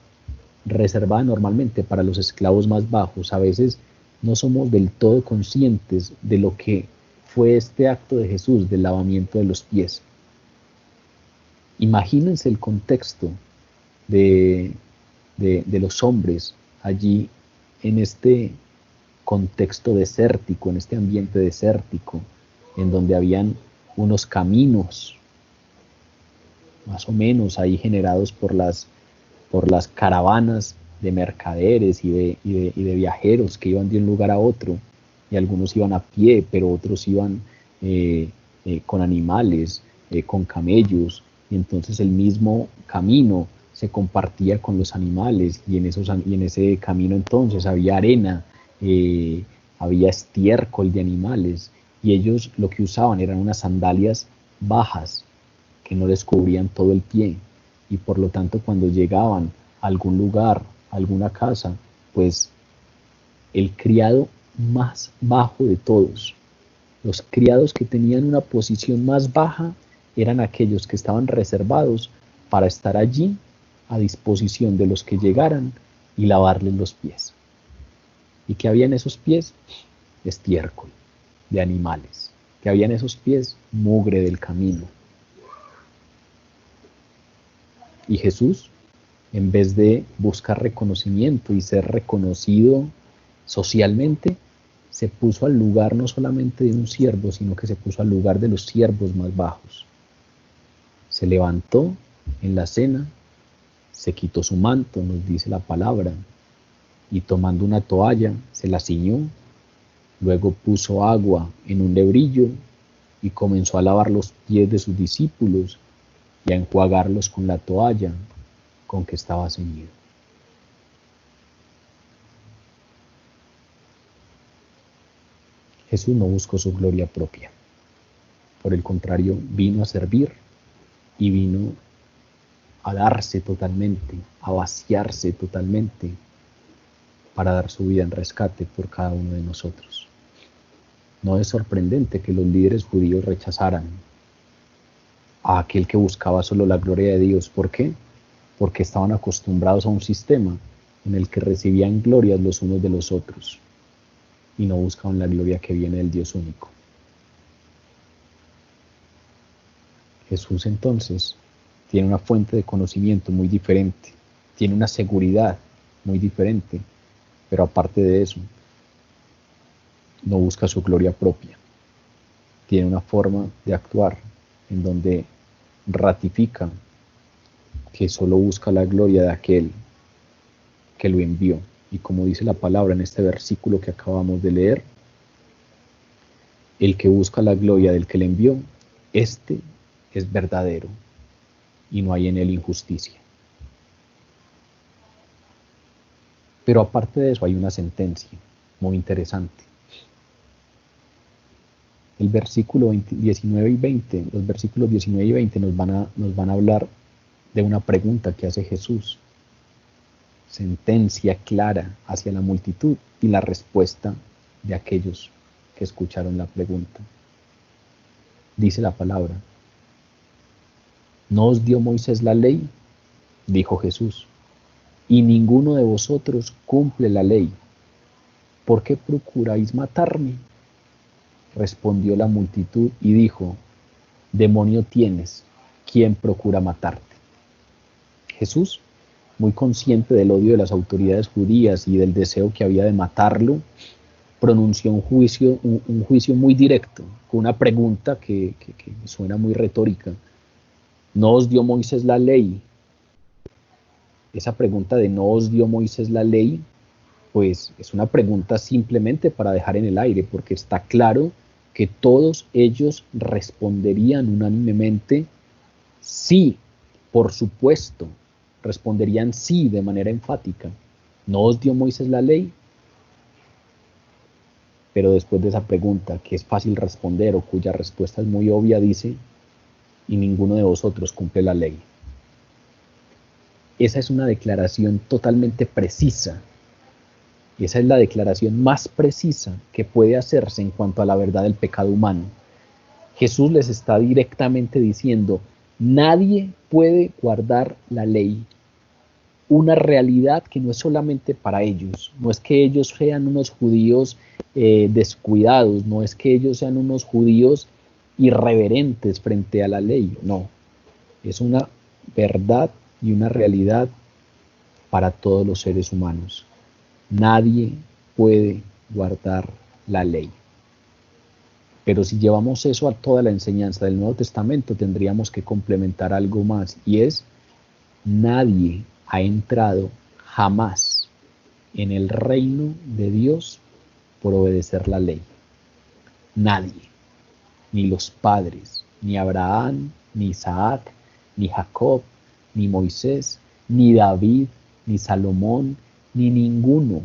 reservada normalmente para los esclavos más bajos. A veces no somos del todo conscientes de lo que fue este acto de Jesús del lavamiento de los pies. Imagínense el contexto de los hombres allí en este contexto desértico, en este ambiente desértico, en donde habían unos caminos, más o menos ahí generados por las caravanas de mercaderes y de viajeros que iban de un lugar a otro, y algunos iban a pie, pero otros iban con animales, con camellos, y entonces el mismo camino se compartía con los animales, y en ese camino entonces había arena, había estiércol de animales, y ellos lo que usaban eran unas sandalias bajas que no les cubrían todo el pie, y por lo tanto cuando llegaban a algún lugar, a alguna casa, pues el criado más bajo de todos, los criados que tenían una posición más baja, eran aquellos que estaban reservados para estar allí a disposición de los que llegaran y lavarles los pies. ¿Y qué había en esos pies? Estiércol de animales. ¿Qué había en esos pies? Mugre del camino. Y Jesús, en vez de buscar reconocimiento y ser reconocido socialmente, se puso al lugar no solamente de un siervo, sino que se puso al lugar de los siervos más bajos. Se levantó en la cena, se quitó su manto, nos dice la palabra, y tomando una toalla se la ciñó, luego puso agua en un lebrillo y comenzó a lavar los pies de sus discípulos y a enjuagarlos con la toalla con que estaba ceñido. Jesús no buscó su gloria propia. Por el contrario, vino a servir y vino a darse totalmente, a vaciarse totalmente para dar su vida en rescate por cada uno de nosotros. No es sorprendente que los líderes judíos rechazaran a aquel que buscaba solo la gloria de Dios. ¿Por qué? Porque estaban acostumbrados a un sistema en el que recibían glorias los unos de los otros y no buscaban la gloria que viene del Dios único. Jesús entonces tiene una fuente de conocimiento muy diferente, tiene una seguridad muy diferente, pero aparte de eso, no busca su gloria propia. Tiene una forma de actuar en donde ratifica que solo busca la gloria de aquel que lo envió. Y como dice la palabra en este versículo que acabamos de leer, el que busca la gloria del que le envió, este es verdadero y no hay en él injusticia. Pero aparte de eso hay una sentencia muy interesante. El versículo 19 y 20, los versículos 19 y 20 nos van a hablar de una pregunta que hace Jesús. Sentencia clara hacia la multitud y la respuesta de aquellos que escucharon la pregunta. Dice la palabra: ¿no os dio Moisés la ley? Dijo Jesús, y ninguno de vosotros cumple la ley. ¿Por qué procuráis matarme? Respondió la multitud y dijo: demonio tienes, ¿quién procura matarte? Jesús, muy consciente del odio de las autoridades judías y del deseo que había de matarlo, pronunció un juicio muy directo, con una pregunta que suena muy retórica. ¿No os dio Moisés la ley? Esa pregunta de ¿no os dio Moisés la ley? Pues es una pregunta simplemente para dejar en el aire, porque está claro que todos ellos responderían unánimemente sí, por supuesto, responderían sí de manera enfática. ¿No os dio Moisés la ley? Pero después de esa pregunta, que es fácil responder o cuya respuesta es muy obvia, dice, y ninguno de vosotros cumple la ley. Esa es una declaración totalmente precisa. Y esa es la declaración más precisa que puede hacerse en cuanto a la verdad del pecado humano. Jesús les está directamente diciendo, nadie puede guardar la ley. Una realidad que no es solamente para ellos, no es que ellos sean unos judíos descuidados, no es que ellos sean unos judíos irreverentes frente a la ley, no, es una verdad y una realidad para todos los seres humanos. Nadie puede guardar la ley. Pero si llevamos eso a toda la enseñanza del Nuevo Testamento, tendríamos que complementar algo más, y es, nadie ha entrado jamás en el reino de Dios por obedecer la ley. Nadie, ni los padres, ni Abraham, ni Isaac, ni Jacob, ni Moisés, ni David, ni Salomón, ni ninguno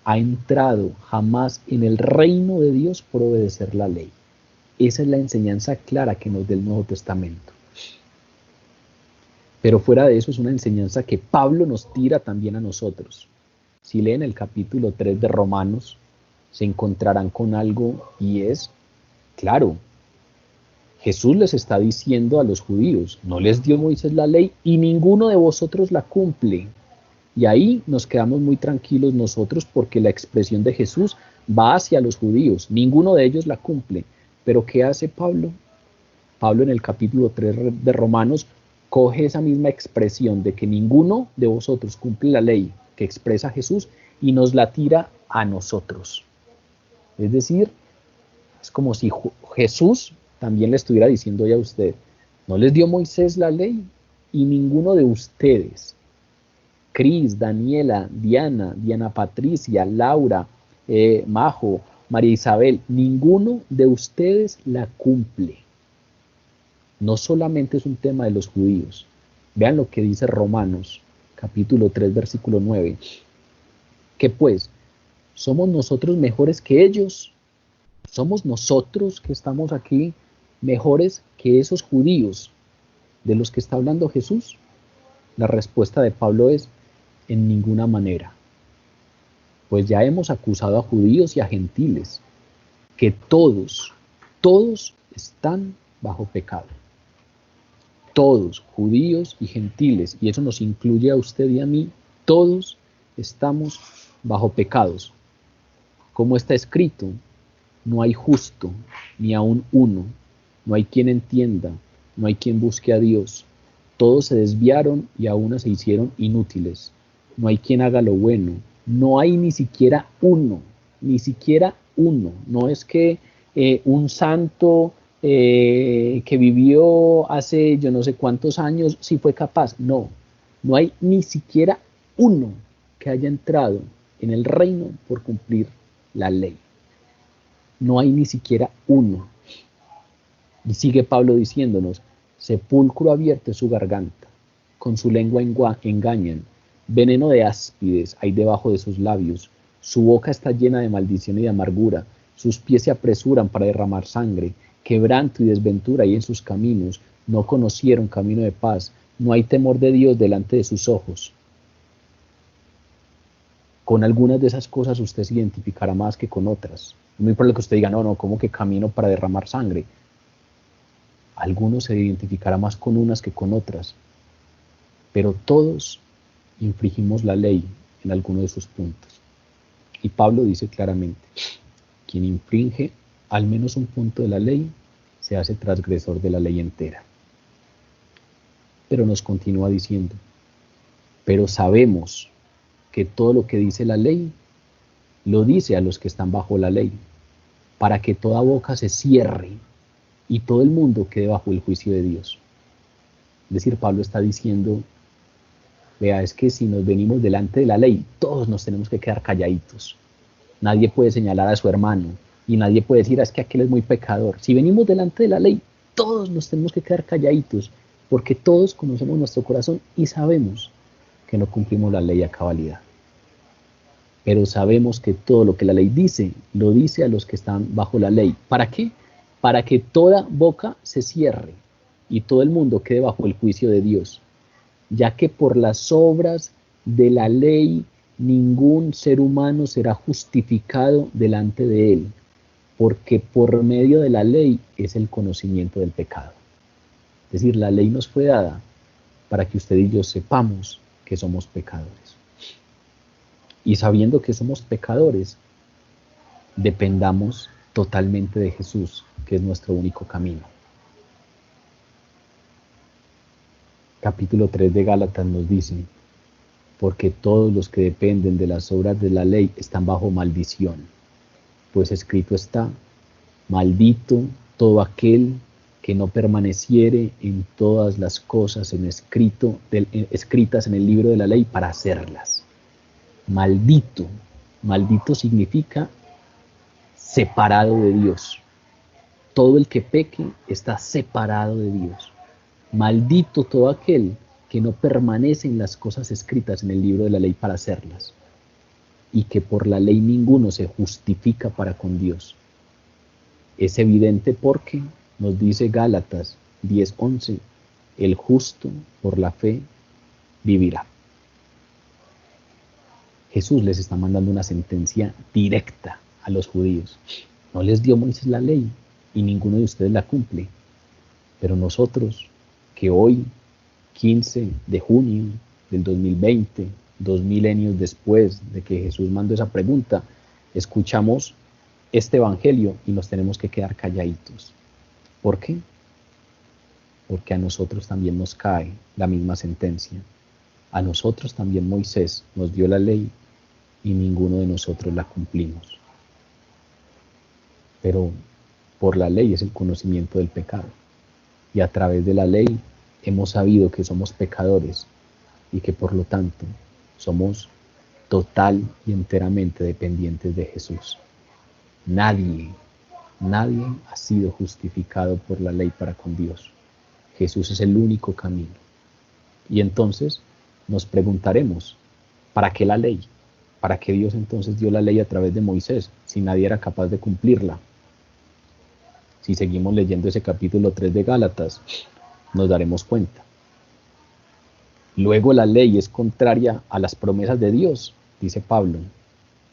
ha entrado jamás en el reino de Dios por obedecer la ley. Esa es la enseñanza clara que nos da el Nuevo Testamento. Pero fuera de eso es una enseñanza que Pablo nos tira también a nosotros. Si leen el capítulo 3 de Romanos, se encontrarán con algo y es, claro, Jesús les está diciendo a los judíos, no les dio Moisés la ley y ninguno de vosotros la cumple. Y ahí nos quedamos muy tranquilos nosotros porque la expresión de Jesús va hacia los judíos, ninguno de ellos la cumple. Pero ¿qué hace Pablo? Pablo en el capítulo 3 de Romanos coge esa misma expresión de que ninguno de vosotros cumple la ley que expresa Jesús y nos la tira a nosotros. Es decir, es como si Jesús también le estuviera diciendo ya a usted, no les dio Moisés la ley y ninguno de ustedes, Cris, Daniela, Diana Patricia, Laura, Majo, María Isabel, ninguno de ustedes la cumple. No solamente es un tema de los judíos. Vean lo que dice Romanos, capítulo 3, versículo 9. Que pues, ¿somos nosotros mejores que ellos? ¿Somos nosotros que estamos aquí mejores que esos judíos de los que está hablando Jesús? La respuesta de Pablo es, en ninguna manera. Pues ya hemos acusado a judíos y a gentiles, que todos están bajo pecado. Todos, judíos y gentiles, y eso nos incluye a usted y a mí, todos estamos bajo pecados. Como está escrito, no hay justo, ni aun uno, no hay quien entienda, no hay quien busque a Dios. Todos se desviaron y a una se hicieron inútiles. No hay quien haga lo bueno, no hay ni siquiera uno, ni siquiera uno. No es que un santo que vivió hace yo no sé cuántos años sí fue capaz. No, no hay ni siquiera uno que haya entrado en el reino por cumplir la ley. No hay ni siquiera uno. Y sigue Pablo diciéndonos, sepulcro abierto es su garganta, con su lengua engañan, veneno de áspides hay debajo de sus labios, su boca está llena de maldición y de amargura, sus pies se apresuran para derramar sangre, quebranto y desventura hay en sus caminos, no conocieron camino de paz, no hay temor de Dios delante de sus ojos. Con algunas de esas cosas usted se identificará más que con otras. No importa lo que usted diga, no, ¿cómo que camino para derramar sangre? Algunos se identificará más con unas que con otras, pero todos infringimos la ley en alguno de sus puntos. Y Pablo dice claramente, quien infringe al menos un punto de la ley, se hace transgresor de la ley entera. pero nos continúa diciendo, pero sabemos que todo lo que dice la ley, lo dice a los que están bajo la ley, para que toda boca se cierre y todo el mundo quede bajo el juicio de Dios. Es decir, Pablo está diciendo, vea, es que si nos venimos delante de la ley, todos nos tenemos que quedar calladitos. Nadie puede señalar a su hermano y nadie puede decir, es que aquel es muy pecador. Si venimos delante de la ley, todos nos tenemos que quedar calladitos, porque todos conocemos nuestro corazón y sabemos que no cumplimos la ley a cabalidad. Pero sabemos que todo lo que la ley dice, lo dice a los que están bajo la ley. ¿Para qué? Para que toda boca se cierre y todo el mundo quede bajo el juicio de Dios, ya que por las obras de la ley ningún ser humano será justificado delante de él, porque por medio de la ley es el conocimiento del pecado. Es decir, la ley nos fue dada para que usted y yo sepamos que somos pecadores. Y sabiendo que somos pecadores, dependamos totalmente de Jesús, que es nuestro único camino. Capítulo 3 de Gálatas nos dice, porque todos los que dependen de las obras de la ley están bajo maldición, pues escrito está, maldito todo aquel que no permaneciere en todas las cosas escritas en el libro de la ley para hacerlas. Maldito, maldito significa separado de Dios. Todo el que peque está separado de Dios. Maldito todo aquel que no permanece en las cosas escritas en el libro de la ley para hacerlas, y que por la ley ninguno se justifica para con Dios. Es evidente porque, nos dice Gálatas 10:11, el justo por la fe vivirá. Jesús les está mandando una sentencia directa a los judíos. No les dio Moisés la ley y ninguno de ustedes la cumple, pero nosotros, que hoy, 15 de junio del 2020, 2 milenios después de que Jesús mandó esa pregunta, escuchamos este evangelio y nos tenemos que quedar calladitos. ¿Por qué? Porque a nosotros también nos cae la misma sentencia. A nosotros también Moisés nos dio la ley y ninguno de nosotros la cumplimos. Pero por la ley es el conocimiento del pecado. Y a través de la ley hemos sabido que somos pecadores y que por lo tanto somos total y enteramente dependientes de Jesús. Nadie ha sido justificado por la ley para con Dios. Jesús es el único camino. Y entonces nos preguntaremos, ¿para qué la ley? ¿Para qué Dios entonces dio la ley a través de Moisés si nadie era capaz de cumplirla? Si seguimos leyendo ese capítulo 3 de Gálatas, nos daremos cuenta. Luego la ley es contraria a las promesas de Dios, dice Pablo,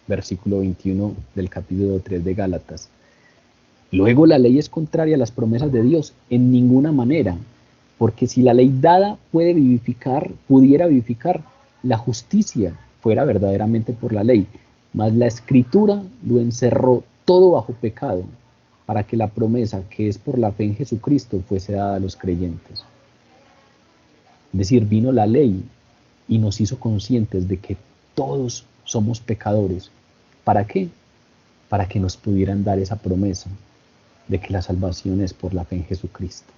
versículo 21 del capítulo 3 de Gálatas. Luego la ley es contraria a las promesas de Dios en ninguna manera, porque si la ley dada pudiera vivificar, la justicia fuera verdaderamente por la ley, mas la Escritura lo encerró todo bajo pecado, para que la promesa que es por la fe en Jesucristo fuese dada a los creyentes. Es decir, vino la ley y nos hizo conscientes de que todos somos pecadores. ¿Para qué? Para que nos pudieran dar esa promesa de que la salvación es por la fe en Jesucristo.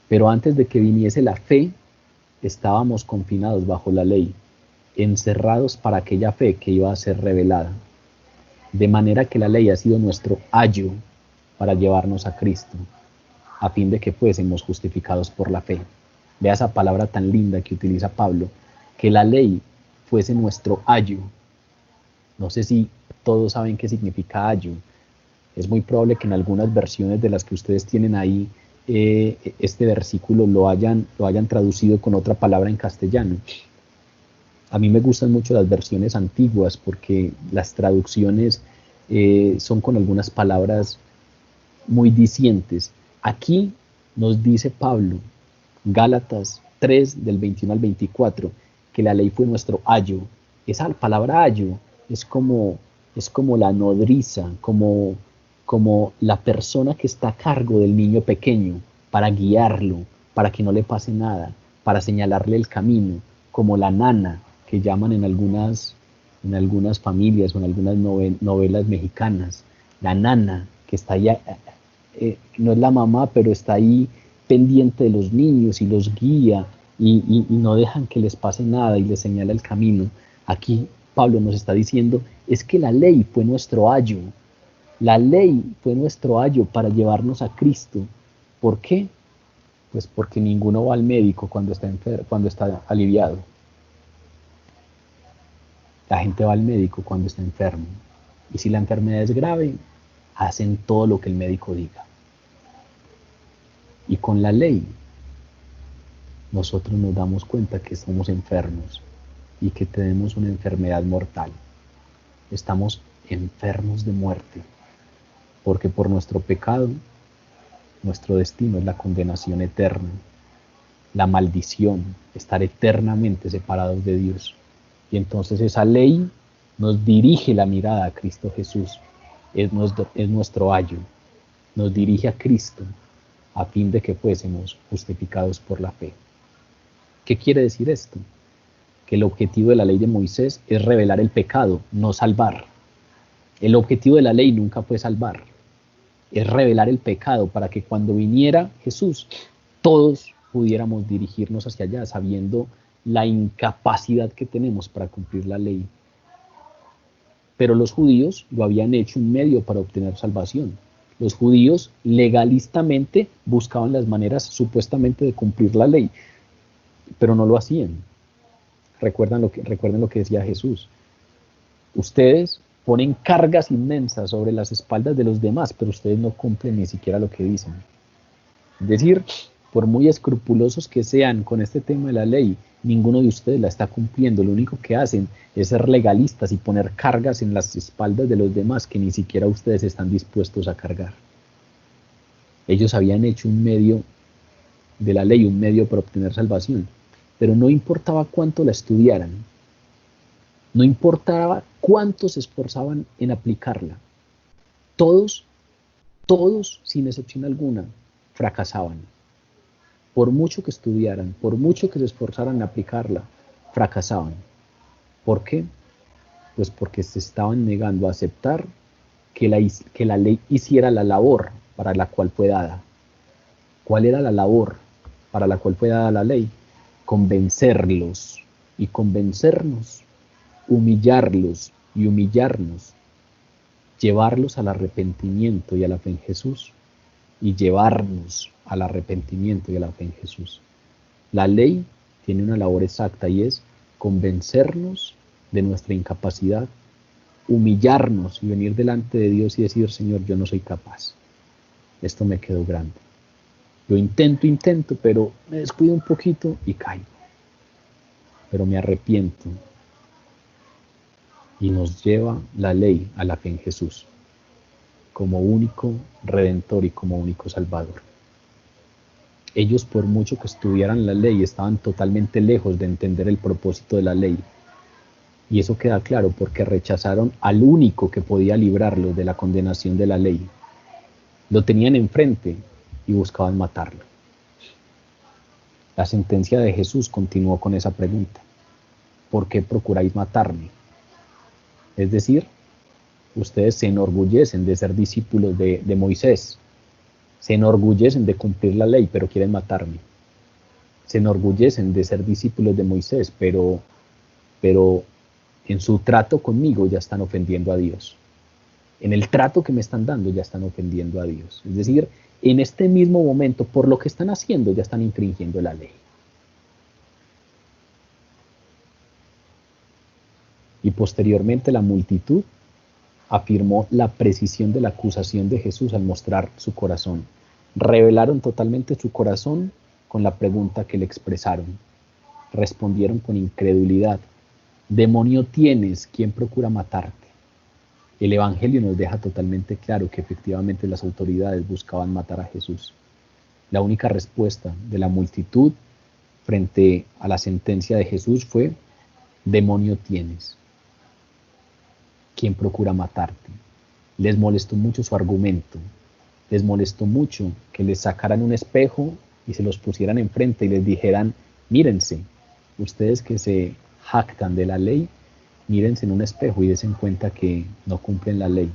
Pero antes de que viniese la fe, estábamos confinados bajo la ley, encerrados para aquella fe que iba a ser revelada. De manera que la ley ha sido nuestro ayo para llevarnos a Cristo, a fin de que fuésemos justificados por la fe. Vea esa palabra tan linda que utiliza Pablo, que la ley fuese nuestro ayo. No sé si todos saben qué significa ayo. Es muy probable que en algunas versiones de las que ustedes tienen ahí, este versículo lo hayan traducido con otra palabra en castellano. A mí me gustan mucho las versiones antiguas porque las traducciones son con algunas palabras muy dicientes. Aquí nos dice Pablo, Gálatas 3 del 21 al 24, que la ley fue nuestro ayo. Esa palabra ayo es como la nodriza, como la persona que está a cargo del niño pequeño para guiarlo, para que no le pase nada, para señalarle el camino, como la nana que llaman en algunas familias o en algunas novelas mexicanas, la nana que está ahí, no es la mamá, pero está ahí pendiente de los niños y los guía y no dejan que les pase nada y les señala el camino. Aquí Pablo nos está diciendo, es que la ley fue nuestro ayo, la ley fue nuestro ayo para llevarnos a Cristo. ¿Por qué? Pues porque ninguno va al médico cuando está aliviado. La gente va al médico cuando está enfermo. Y si la enfermedad es grave, hacen todo lo que el médico diga. Y con la ley, nosotros nos damos cuenta que somos enfermos y que tenemos una enfermedad mortal. Estamos enfermos de muerte, porque por nuestro pecado, nuestro destino es la condenación eterna, la maldición, estar eternamente separados de Dios. Y entonces esa ley nos dirige la mirada a Cristo Jesús, es nuestro ayo, nos dirige a Cristo a fin de que fuésemos justificados por la fe. ¿Qué quiere decir esto? Que el objetivo de la ley de Moisés es revelar el pecado, no salvar. El objetivo de la ley nunca fue salvar, es revelar el pecado para que cuando viniera Jesús, todos pudiéramos dirigirnos hacia allá, sabiendo la incapacidad que tenemos para cumplir la ley. Pero los judíos lo habían hecho un medio para obtener salvación. Los judíos legalistamente buscaban las maneras supuestamente de cumplir la ley, pero no lo hacían. Recuerden lo que decía Jesús. Ustedes ponen cargas inmensas sobre las espaldas de los demás, pero ustedes no cumplen ni siquiera lo que dicen. Es decir, por muy escrupulosos que sean con este tema de la ley, ninguno de ustedes la está cumpliendo. Lo único que hacen es ser legalistas y poner cargas en las espaldas de los demás que ni siquiera ustedes están dispuestos a cargar. Ellos habían hecho un medio de la ley, un medio para obtener salvación, pero no importaba cuánto la estudiaran, no importaba cuánto se esforzaban en aplicarla. Todos, sin excepción alguna, fracasaban. Por mucho que estudiaran, por mucho que se esforzaran en aplicarla, fracasaban. ¿Por qué? Pues porque se estaban negando a aceptar que la ley hiciera la labor para la cual fue dada. ¿Cuál era la labor para la cual fue dada la ley? Convencerlos y convencernos, humillarlos y humillarnos, llevarlos al arrepentimiento y a la fe en Jesús, y llevarnos al arrepentimiento y a la fe en Jesús. La ley tiene una labor exacta y es convencernos de nuestra incapacidad, humillarnos y venir delante de Dios y decir, Señor, yo no soy capaz. Esto me quedó grande. Yo intento, pero me descuido un poquito y caigo. Pero me arrepiento. Y nos lleva la ley a la fe en Jesús, como único Redentor y como único Salvador. Ellos, por mucho que estudiaran la ley, estaban totalmente lejos de entender el propósito de la ley. Y eso queda claro porque rechazaron al único que podía librarlos de la condenación de la ley. Lo tenían enfrente y buscaban matarlo. La sentencia de Jesús continuó con esa pregunta: ¿por qué procuráis matarme? Es decir, ustedes se enorgullecen de ser discípulos de Moisés, se enorgullecen de cumplir la ley, pero quieren matarme. Se enorgullecen de ser discípulos de Moisés, pero en su trato conmigo ya están ofendiendo a Dios. En el trato que me están dando ya están ofendiendo a Dios. Es decir, en este mismo momento, por lo que están haciendo, ya están infringiendo la ley. Y posteriormente la multitud afirmó la precisión de la acusación de Jesús al mostrar su corazón. Revelaron totalmente su corazón con la pregunta que le expresaron. Respondieron con incredulidad: demonio tienes, ¿quién procura matarte? El Evangelio nos deja totalmente claro que efectivamente las autoridades buscaban matar a Jesús. La única respuesta de la multitud frente a la sentencia de Jesús fue: demonio tienes, ¿quién procura matarte? Les molestó mucho su argumento, les molestó mucho que les sacaran un espejo y se los pusieran enfrente y les dijeran: Mírense, ustedes que se jactan de la ley, mírense en un espejo y den cuenta que no cumplen la ley.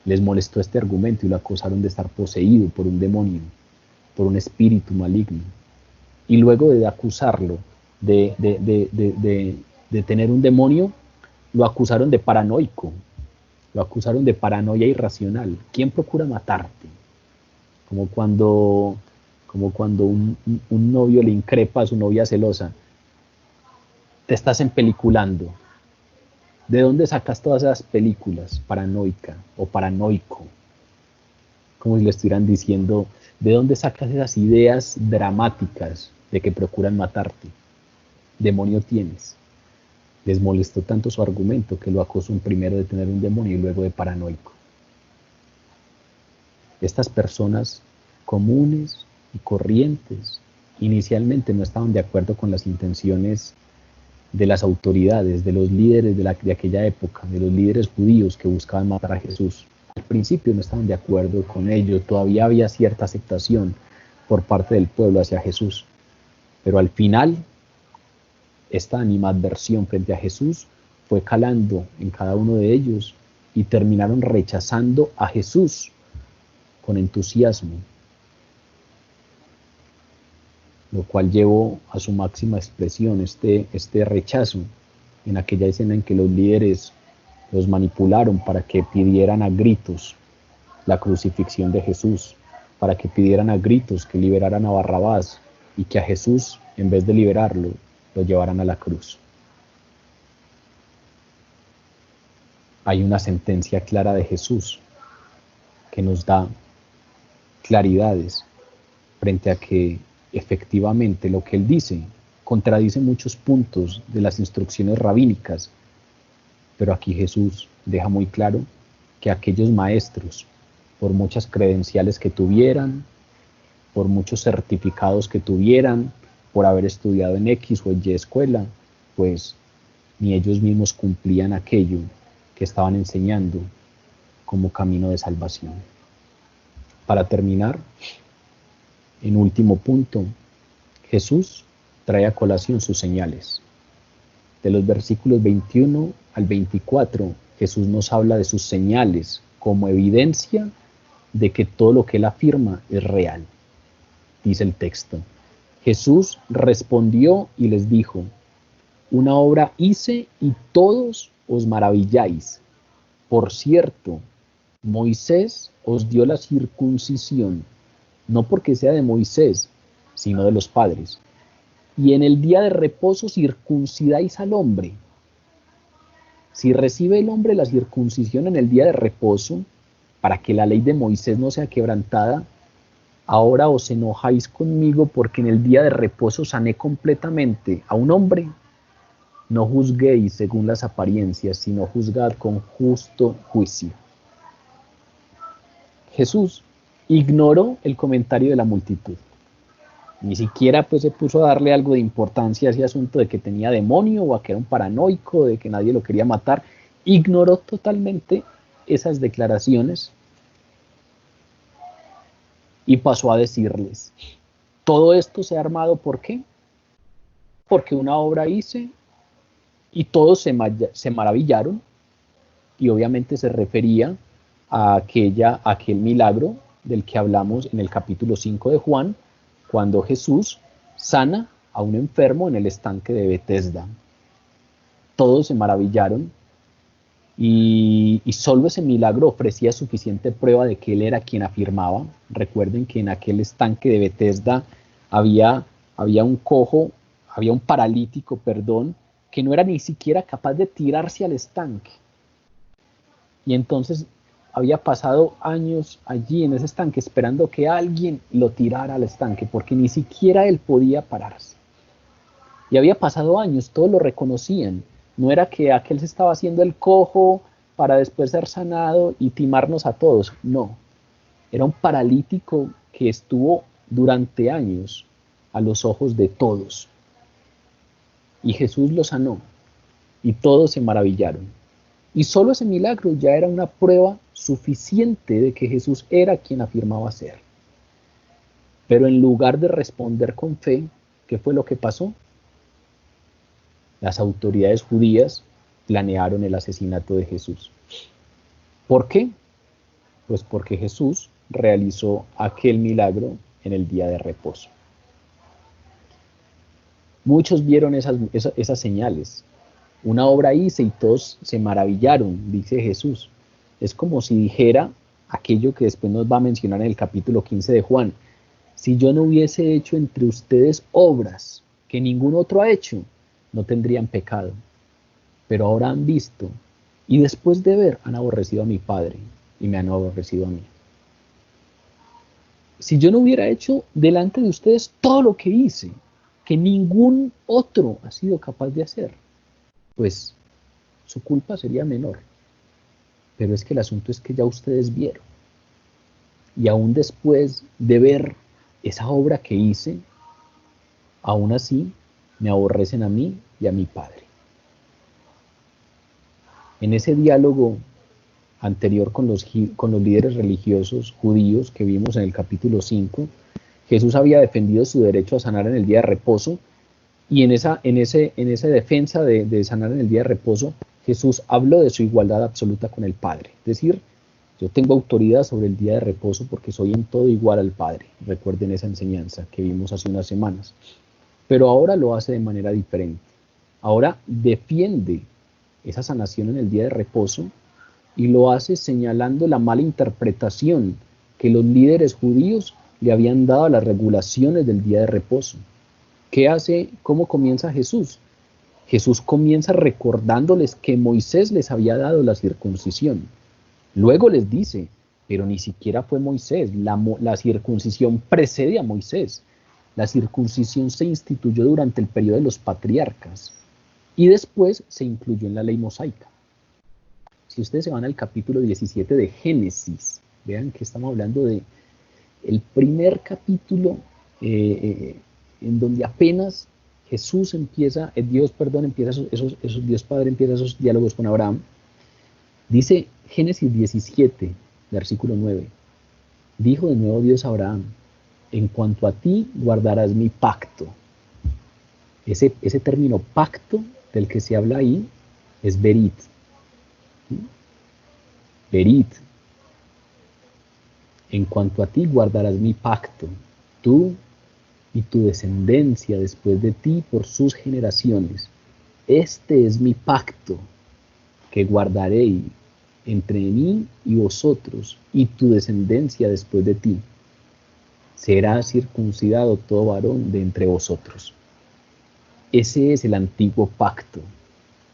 Les molestó este argumento y lo acusaron de estar poseído por un demonio, por un espíritu maligno. Y luego de acusarlo de tener un demonio, lo acusaron de paranoico, lo acusaron de paranoia irracional. ¿Quién procura matarte? Como cuando un novio le increpa a su novia celosa. Te estás empeliculando. ¿De dónde sacas todas esas películas? Paranoica o paranoico. Como si le estuvieran diciendo, ¿de dónde sacas esas ideas dramáticas de que procuran matarte? Demonio tienes. Les molestó tanto su argumento que lo acusó primero de tener un demonio y luego de paranoico. Estas personas comunes y corrientes inicialmente no estaban de acuerdo con las intenciones de las autoridades, de los líderes de aquella época, de los líderes judíos que buscaban matar a Jesús. Al principio no estaban de acuerdo con ello, todavía había cierta aceptación por parte del pueblo hacia Jesús. Pero al final, esta animadversión frente a Jesús fue calando en cada uno de ellos y terminaron rechazando a Jesús con entusiasmo, lo cual llevó a su máxima expresión este rechazo en aquella escena en que los líderes los manipularon para que pidieran a gritos la crucifixión de Jesús, para que pidieran a gritos que liberaran a Barrabás y que a Jesús, en vez de liberarlo, lo llevaran a la cruz. Hay una sentencia clara de Jesús que nos da claridades frente a que efectivamente lo que él dice contradice muchos puntos de las instrucciones rabínicas, pero aquí Jesús deja muy claro que aquellos maestros, por muchas credenciales que tuvieran, por muchos certificados que tuvieran, por haber estudiado en X o Y escuela, pues ni ellos mismos cumplían aquello que estaban enseñando como camino de salvación. Para terminar, en último punto, Jesús trae a colación sus señales. De los versículos 21 al 24, Jesús nos habla de sus señales como evidencia de que todo lo que él afirma es real. Dice el texto: Jesús respondió y les dijo: una obra hice y todos os maravilláis. Por cierto, Moisés os dio la circuncisión, no porque sea de Moisés, sino de los padres. Y en el día de reposo circuncidáis al hombre. Si recibe el hombre la circuncisión en el día de reposo, para que la ley de Moisés no sea quebrantada, ahora os enojáis conmigo porque en el día de reposo sané completamente a un hombre. No juzguéis según las apariencias, sino juzgad con justo juicio. Jesús ignoró el comentario de la multitud. Ni siquiera pues se puso a darle algo de importancia a ese asunto de que tenía demonio o a que era un paranoico, de que nadie lo quería matar. Ignoró totalmente esas declaraciones y pasó a decirles: todo esto se ha armado, ¿por qué? Porque una obra hice y todos se maravillaron, y obviamente se refería a aquel milagro del que hablamos en el capítulo 5 de Juan, cuando Jesús sana a un enfermo en el estanque de Betesda. Todos se maravillaron y solo ese milagro ofrecía suficiente prueba de que él era quien afirmaba. Recuerden que en aquel estanque de Betesda había un cojo, había un paralítico, perdón, que no era ni siquiera capaz de tirarse al estanque. Y entonces había pasado años allí en ese estanque esperando que alguien lo tirara al estanque, porque ni siquiera él podía pararse. Y había pasado años, todos lo reconocían. No era que aquel se estaba haciendo el cojo para después ser sanado y timarnos a todos. No, era un paralítico que estuvo durante años a los ojos de todos. Y Jesús lo sanó y todos se maravillaron. Y solo ese milagro ya era una prueba suficiente de que Jesús era quien afirmaba ser. Pero en lugar de responder con fe, ¿Qué fue lo que pasó? Las autoridades judías planearon el asesinato de Jesús. ¿Por qué? Pues porque Jesús realizó aquel milagro en el día de reposo. Muchos vieron esas señales. Una obra hice y todos se maravillaron, dice Jesús. Es como si dijera aquello que después nos va a mencionar en el capítulo 15 de Juan. Si yo no hubiese hecho entre ustedes obras que ningún otro ha hecho, no tendrían pecado. Pero ahora han visto y después de ver han aborrecido a mi Padre y me han aborrecido a mí. Si yo no hubiera hecho delante de ustedes todo lo que hice, que ningún otro ha sido capaz de hacer, pues su culpa sería menor. Pero es que el asunto es que ya ustedes vieron. Y aún después de ver esa obra que hice, aún así me aborrecen a mí y a mi Padre. En ese diálogo anterior con los líderes religiosos judíos que vimos en el capítulo 5, Jesús había defendido su derecho a sanar en el día de reposo, y en esa defensa de sanar en el día de reposo, Jesús habló de su igualdad absoluta con el Padre. Es decir, yo tengo autoridad sobre el día de reposo porque soy en todo igual al Padre. Recuerden esa enseñanza que vimos hace unas semanas. Pero ahora lo hace de manera diferente. Ahora defiende esa sanación en el día de reposo y lo hace señalando la mala interpretación que los líderes judíos le habían dado a las regulaciones del día de reposo. ¿Qué hace? ¿Cómo comienza Jesús? Jesús comienza recordándoles que Moisés les había dado la circuncisión. Luego les dice, pero ni siquiera fue Moisés, la circuncisión precede a Moisés. La circuncisión se instituyó durante el periodo de los patriarcas y después se incluyó en la ley mosaica. Si ustedes se van al capítulo 17 de Génesis, vean que estamos hablando de el primer capítulo en donde apenas Jesús empieza, Dios Padre empieza esos diálogos con Abraham. Dice Génesis 17, versículo 9, dijo de nuevo Dios a Abraham, en cuanto a ti guardarás mi pacto. Ese término pacto del que se habla ahí es berit. Berit. En cuanto a ti guardarás mi pacto, tú y tu descendencia después de ti por sus generaciones. Este es mi pacto que guardaré entre mí y vosotros y tu descendencia después de ti. Será circuncidado todo varón de entre vosotros. Ese es el antiguo pacto.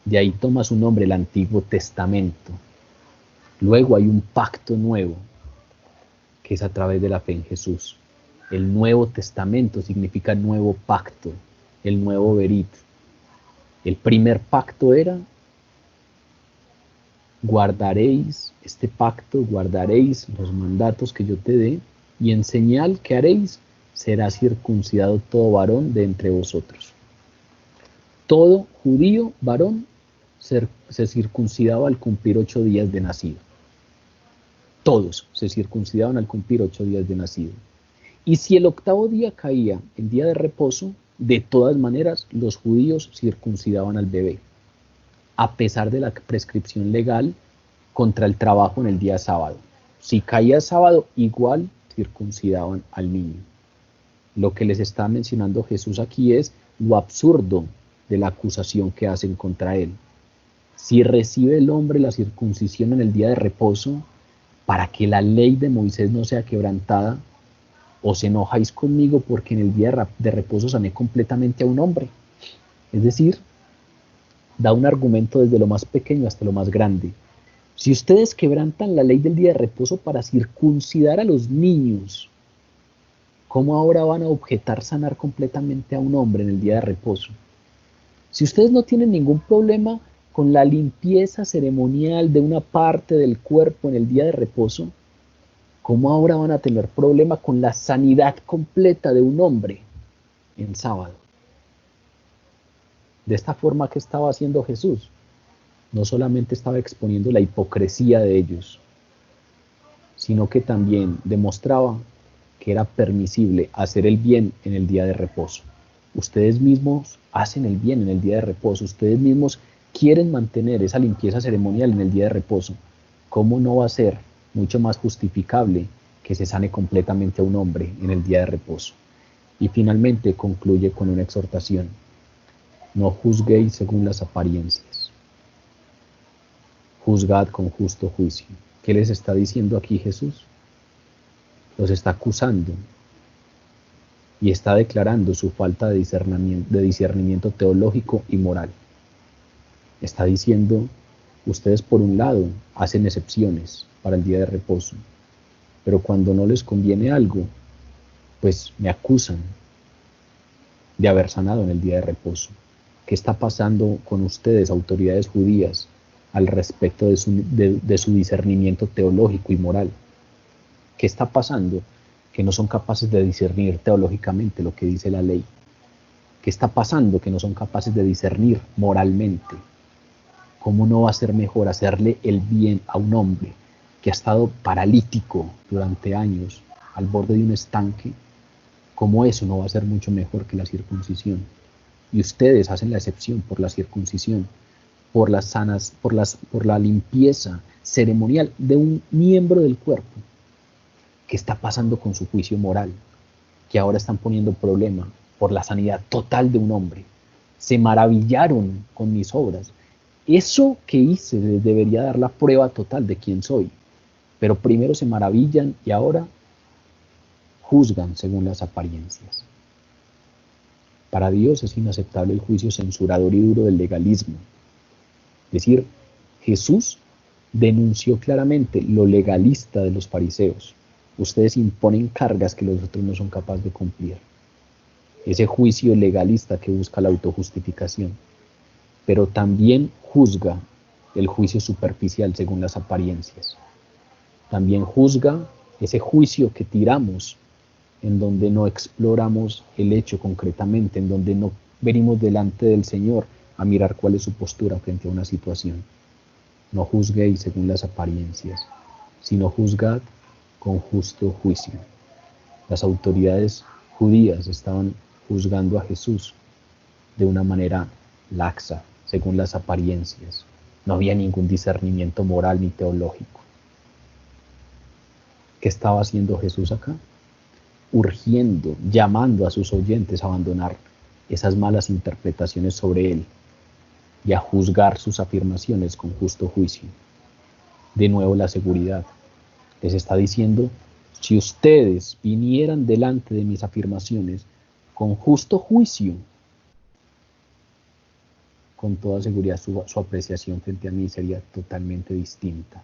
De ahí toma su nombre el Antiguo Testamento. Luego hay un pacto nuevo, que es a través de la fe en Jesús. El Nuevo Testamento significa nuevo pacto, el nuevo berit. El primer pacto era, guardaréis este pacto, guardaréis los mandatos que yo te dé, y en señal que haréis, será circuncidado todo varón de entre vosotros. Todo judío varón se circuncidaba al cumplir 8 días de nacido. Todos se circuncidaban al cumplir 8 días de nacido. Y si el 8º día caía en día de reposo, de todas maneras los judíos circuncidaban al bebé, a pesar de la prescripción legal contra el trabajo en el día sábado. Si caía sábado, igual circuncidaban al niño. Lo que les está mencionando Jesús aquí es lo absurdo de la acusación que hacen contra él. Si recibe el hombre la circuncisión en el día de reposo, para que la ley de Moisés no sea quebrantada, os enojáis conmigo porque en el día de reposo sané completamente a un hombre. Es decir, da un argumento desde lo más pequeño hasta lo más grande. Si ustedes quebrantan la ley del día de reposo para circuncidar a los niños, ¿cómo ahora van a objetar sanar completamente a un hombre en el día de reposo? Si ustedes no tienen ningún problema con la limpieza ceremonial de una parte del cuerpo en el día de reposo, ¿cómo ahora van a tener problema con la sanidad completa de un hombre en sábado? De esta forma, ¿qué estaba haciendo Jesús? No solamente estaba exponiendo la hipocresía de ellos, sino que también demostraba que era permisible hacer el bien en el día de reposo. Ustedes mismos hacen el bien en el día de reposo. Ustedes mismos quieren mantener esa limpieza ceremonial en el día de reposo. ¿Cómo no va a ser mucho más justificable que se sane completamente a un hombre en el día de reposo? Y finalmente concluye con una exhortación. No juzguéis según las apariencias. Juzgad con justo juicio. ¿Qué les está diciendo aquí Jesús? Los está acusando y está declarando su falta de discernimiento teológico y moral. Está diciendo, ustedes por un lado hacen excepciones para el día de reposo, pero cuando no les conviene algo, pues me acusan de haber sanado en el día de reposo. ¿Qué está pasando con ustedes, autoridades judías, al respecto de su discernimiento teológico y moral? ¿Qué está pasando? Que no son capaces de discernir teológicamente lo que dice la ley. ¿Qué está pasando? Que no son capaces de discernir moralmente. ¿Cómo no va a ser mejor hacerle el bien a un hombre que ha estado paralítico durante años al borde de un estanque? ¿Cómo eso no va a ser mucho mejor que la circuncisión? Y ustedes hacen la excepción por la circuncisión, por la limpieza ceremonial de un miembro del cuerpo. ¿Qué está pasando con su juicio moral? Que ahora están poniendo problema por la sanidad total de un hombre. Se maravillaron con mis obras. Eso que hice les debería dar la prueba total de quién soy. Pero primero se maravillan y ahora juzgan según las apariencias. Para Dios es inaceptable el juicio censurador y duro del legalismo. Es decir, Jesús denunció claramente lo legalista de los fariseos. Ustedes imponen cargas que los otros no son capaces de cumplir. Ese juicio legalista que busca la autojustificación. Pero también juzga el juicio superficial según las apariencias. También juzga ese juicio que tiramos en donde no exploramos el hecho concretamente, en donde no venimos delante del Señor a mirar cuál es su postura frente a una situación. No juzguéis según las apariencias, sino juzgad con justo juicio. Las autoridades judías estaban juzgando a Jesús de una manera laxa, según las apariencias. No había ningún discernimiento moral ni teológico. ¿Qué estaba haciendo Jesús acá? Urgiendo, llamando a sus oyentes a abandonar esas malas interpretaciones sobre él y a juzgar sus afirmaciones con justo juicio. De nuevo la seguridad. Les está diciendo, si ustedes vinieran delante de mis afirmaciones con justo juicio, con toda seguridad su apreciación frente a mí sería totalmente distinta.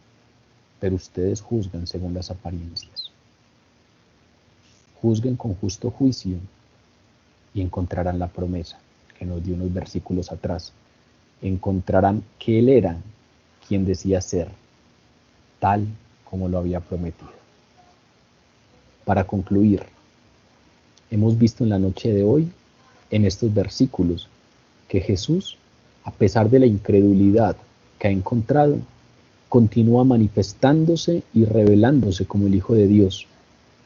Pero ustedes juzgan según las apariencias. Juzguen con justo juicio y encontrarán la promesa que nos dio unos versículos atrás. Encontrarán que Él era quien decía ser, tal como lo había prometido. Para concluir, hemos visto en la noche de hoy, en estos versículos, que Jesús, a pesar de la incredulidad que ha encontrado, continúa manifestándose y revelándose como el Hijo de Dios,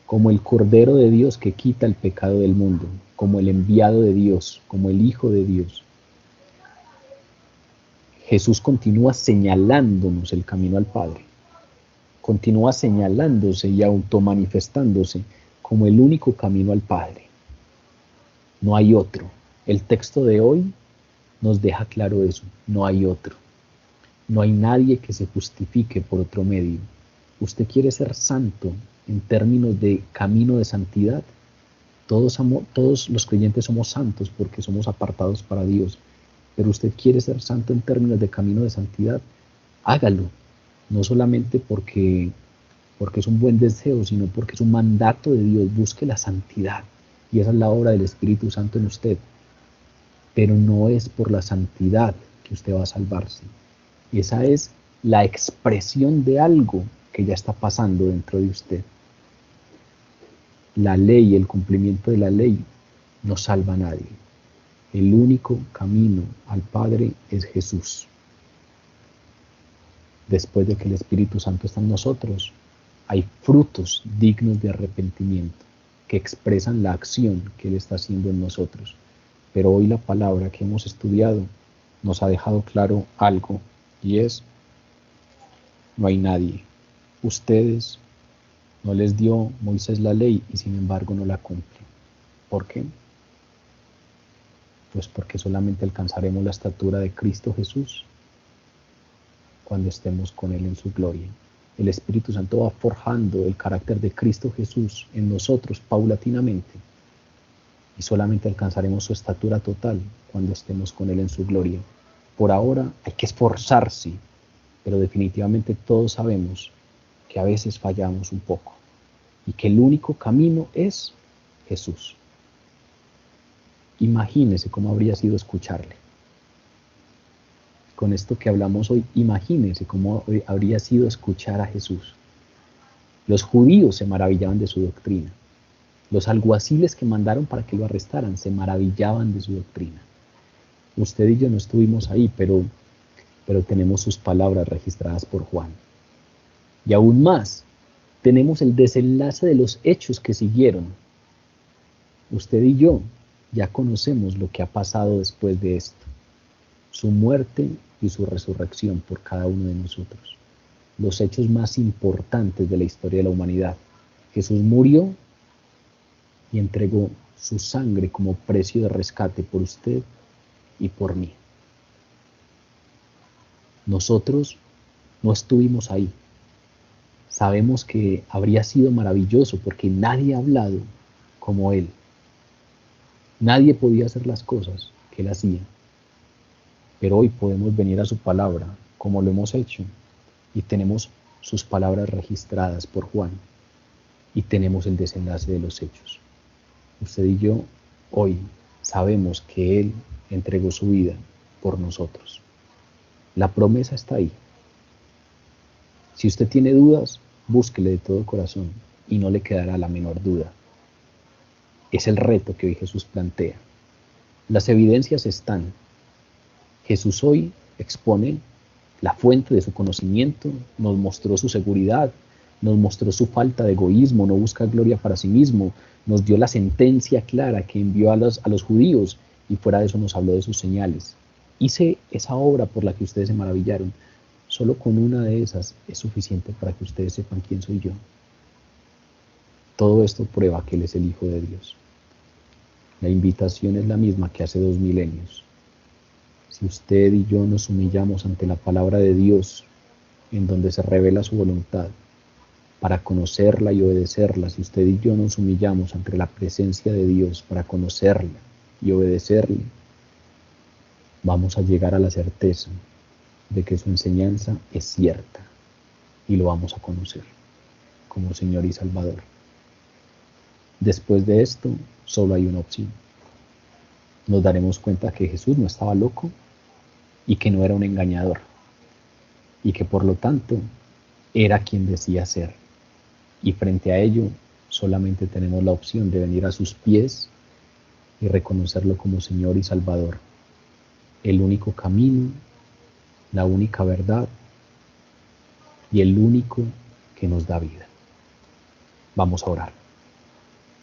como el Cordero de Dios que quita el pecado del mundo, como el enviado de Dios, como el Hijo de Dios. Jesús continúa señalándonos el camino al Padre, continúa señalándose y automanifestándose como el único camino al Padre. No hay otro. El texto de hoy nos deja claro eso, no hay otro. No hay nadie que se justifique por otro medio. ¿Usted quiere ser santo en términos de camino de santidad? Todos los creyentes somos santos porque somos apartados para Dios. Pero usted quiere ser santo en términos de camino de santidad, hágalo. No solamente porque es un buen deseo, sino porque es un mandato de Dios. Busque la santidad. Y esa es la obra del Espíritu Santo en usted. Pero no es por la santidad que usted va a salvarse. Esa es la expresión de algo que ya está pasando dentro de usted. La ley, el cumplimiento de la ley, no salva a nadie. El único camino al Padre es Jesús. Después de que el Espíritu Santo está en nosotros, hay frutos dignos de arrepentimiento que expresan la acción que Él está haciendo en nosotros. Pero hoy la palabra que hemos estudiado nos ha dejado claro algo, y es: no hay nadie. Ustedes no les dio Moisés la ley y sin embargo no la cumplen. ¿Por qué? Pues porque solamente alcanzaremos la estatura de Cristo Jesús cuando estemos con Él en su gloria. El Espíritu Santo va forjando el carácter de Cristo Jesús en nosotros paulatinamente, y solamente alcanzaremos su estatura total cuando estemos con Él en su gloria. Por ahora hay que esforzarse, pero definitivamente todos sabemos que a veces fallamos un poco y que el único camino es Jesús. Imagínese cómo habría sido escucharle. Con esto que hablamos hoy, imagínese cómo habría sido escuchar a Jesús. Los judíos se maravillaban de su doctrina. Los alguaciles que mandaron para que lo arrestaran se maravillaban de su doctrina. Usted y yo no estuvimos ahí, pero tenemos sus palabras registradas por Juan. Y aún más, tenemos el desenlace de los hechos que siguieron. Usted y yo ya conocemos lo que ha pasado después de esto: su muerte y su resurrección por cada uno de nosotros. Los hechos más importantes de la historia de la humanidad. Jesús murió y entregó su sangre como precio de rescate por usted y por mí. Nosotros no estuvimos ahí. Sabemos que habría sido maravilloso porque nadie ha hablado como Él. Nadie podía hacer las cosas que Él hacía. Pero hoy podemos venir a su palabra como lo hemos hecho, y tenemos sus palabras registradas por Juan, y tenemos el desenlace de los hechos. Usted y yo hoy sabemos que Él entregó su vida por nosotros. La promesa está ahí. Si usted tiene dudas, búsquele de todo corazón y no le quedará la menor duda. Es el reto que hoy Jesús plantea. Las evidencias están. Jesús hoy expone la fuente de su conocimiento, nos mostró su seguridad, nos mostró su falta de egoísmo, no busca gloria para sí mismo, nos dio la sentencia clara que envió a los judíos, y fuera de eso nos habló de sus señales. Hice esa obra por la que ustedes se maravillaron. Solo con una de esas es suficiente para que ustedes sepan quién soy yo. Todo esto prueba que Él es el Hijo de Dios. La invitación es la misma que hace 2000 milenios. Si usted y yo nos humillamos ante la palabra de Dios, en donde se revela su voluntad, para conocerla y obedecerla, si usted y yo nos humillamos ante la presencia de Dios para conocerla y obedecerle, vamos a llegar a la certeza de que su enseñanza es cierta y lo vamos a conocer como Señor y Salvador. Después de esto, solo hay una opción. Nos daremos cuenta que Jesús no estaba loco y que no era un engañador, y que por lo tanto era quien decía ser. Y frente a ello, solamente tenemos la opción de venir a sus pies y reconocerlo como Señor y Salvador, el único camino, la única verdad y el único que nos da vida. Vamos a orar.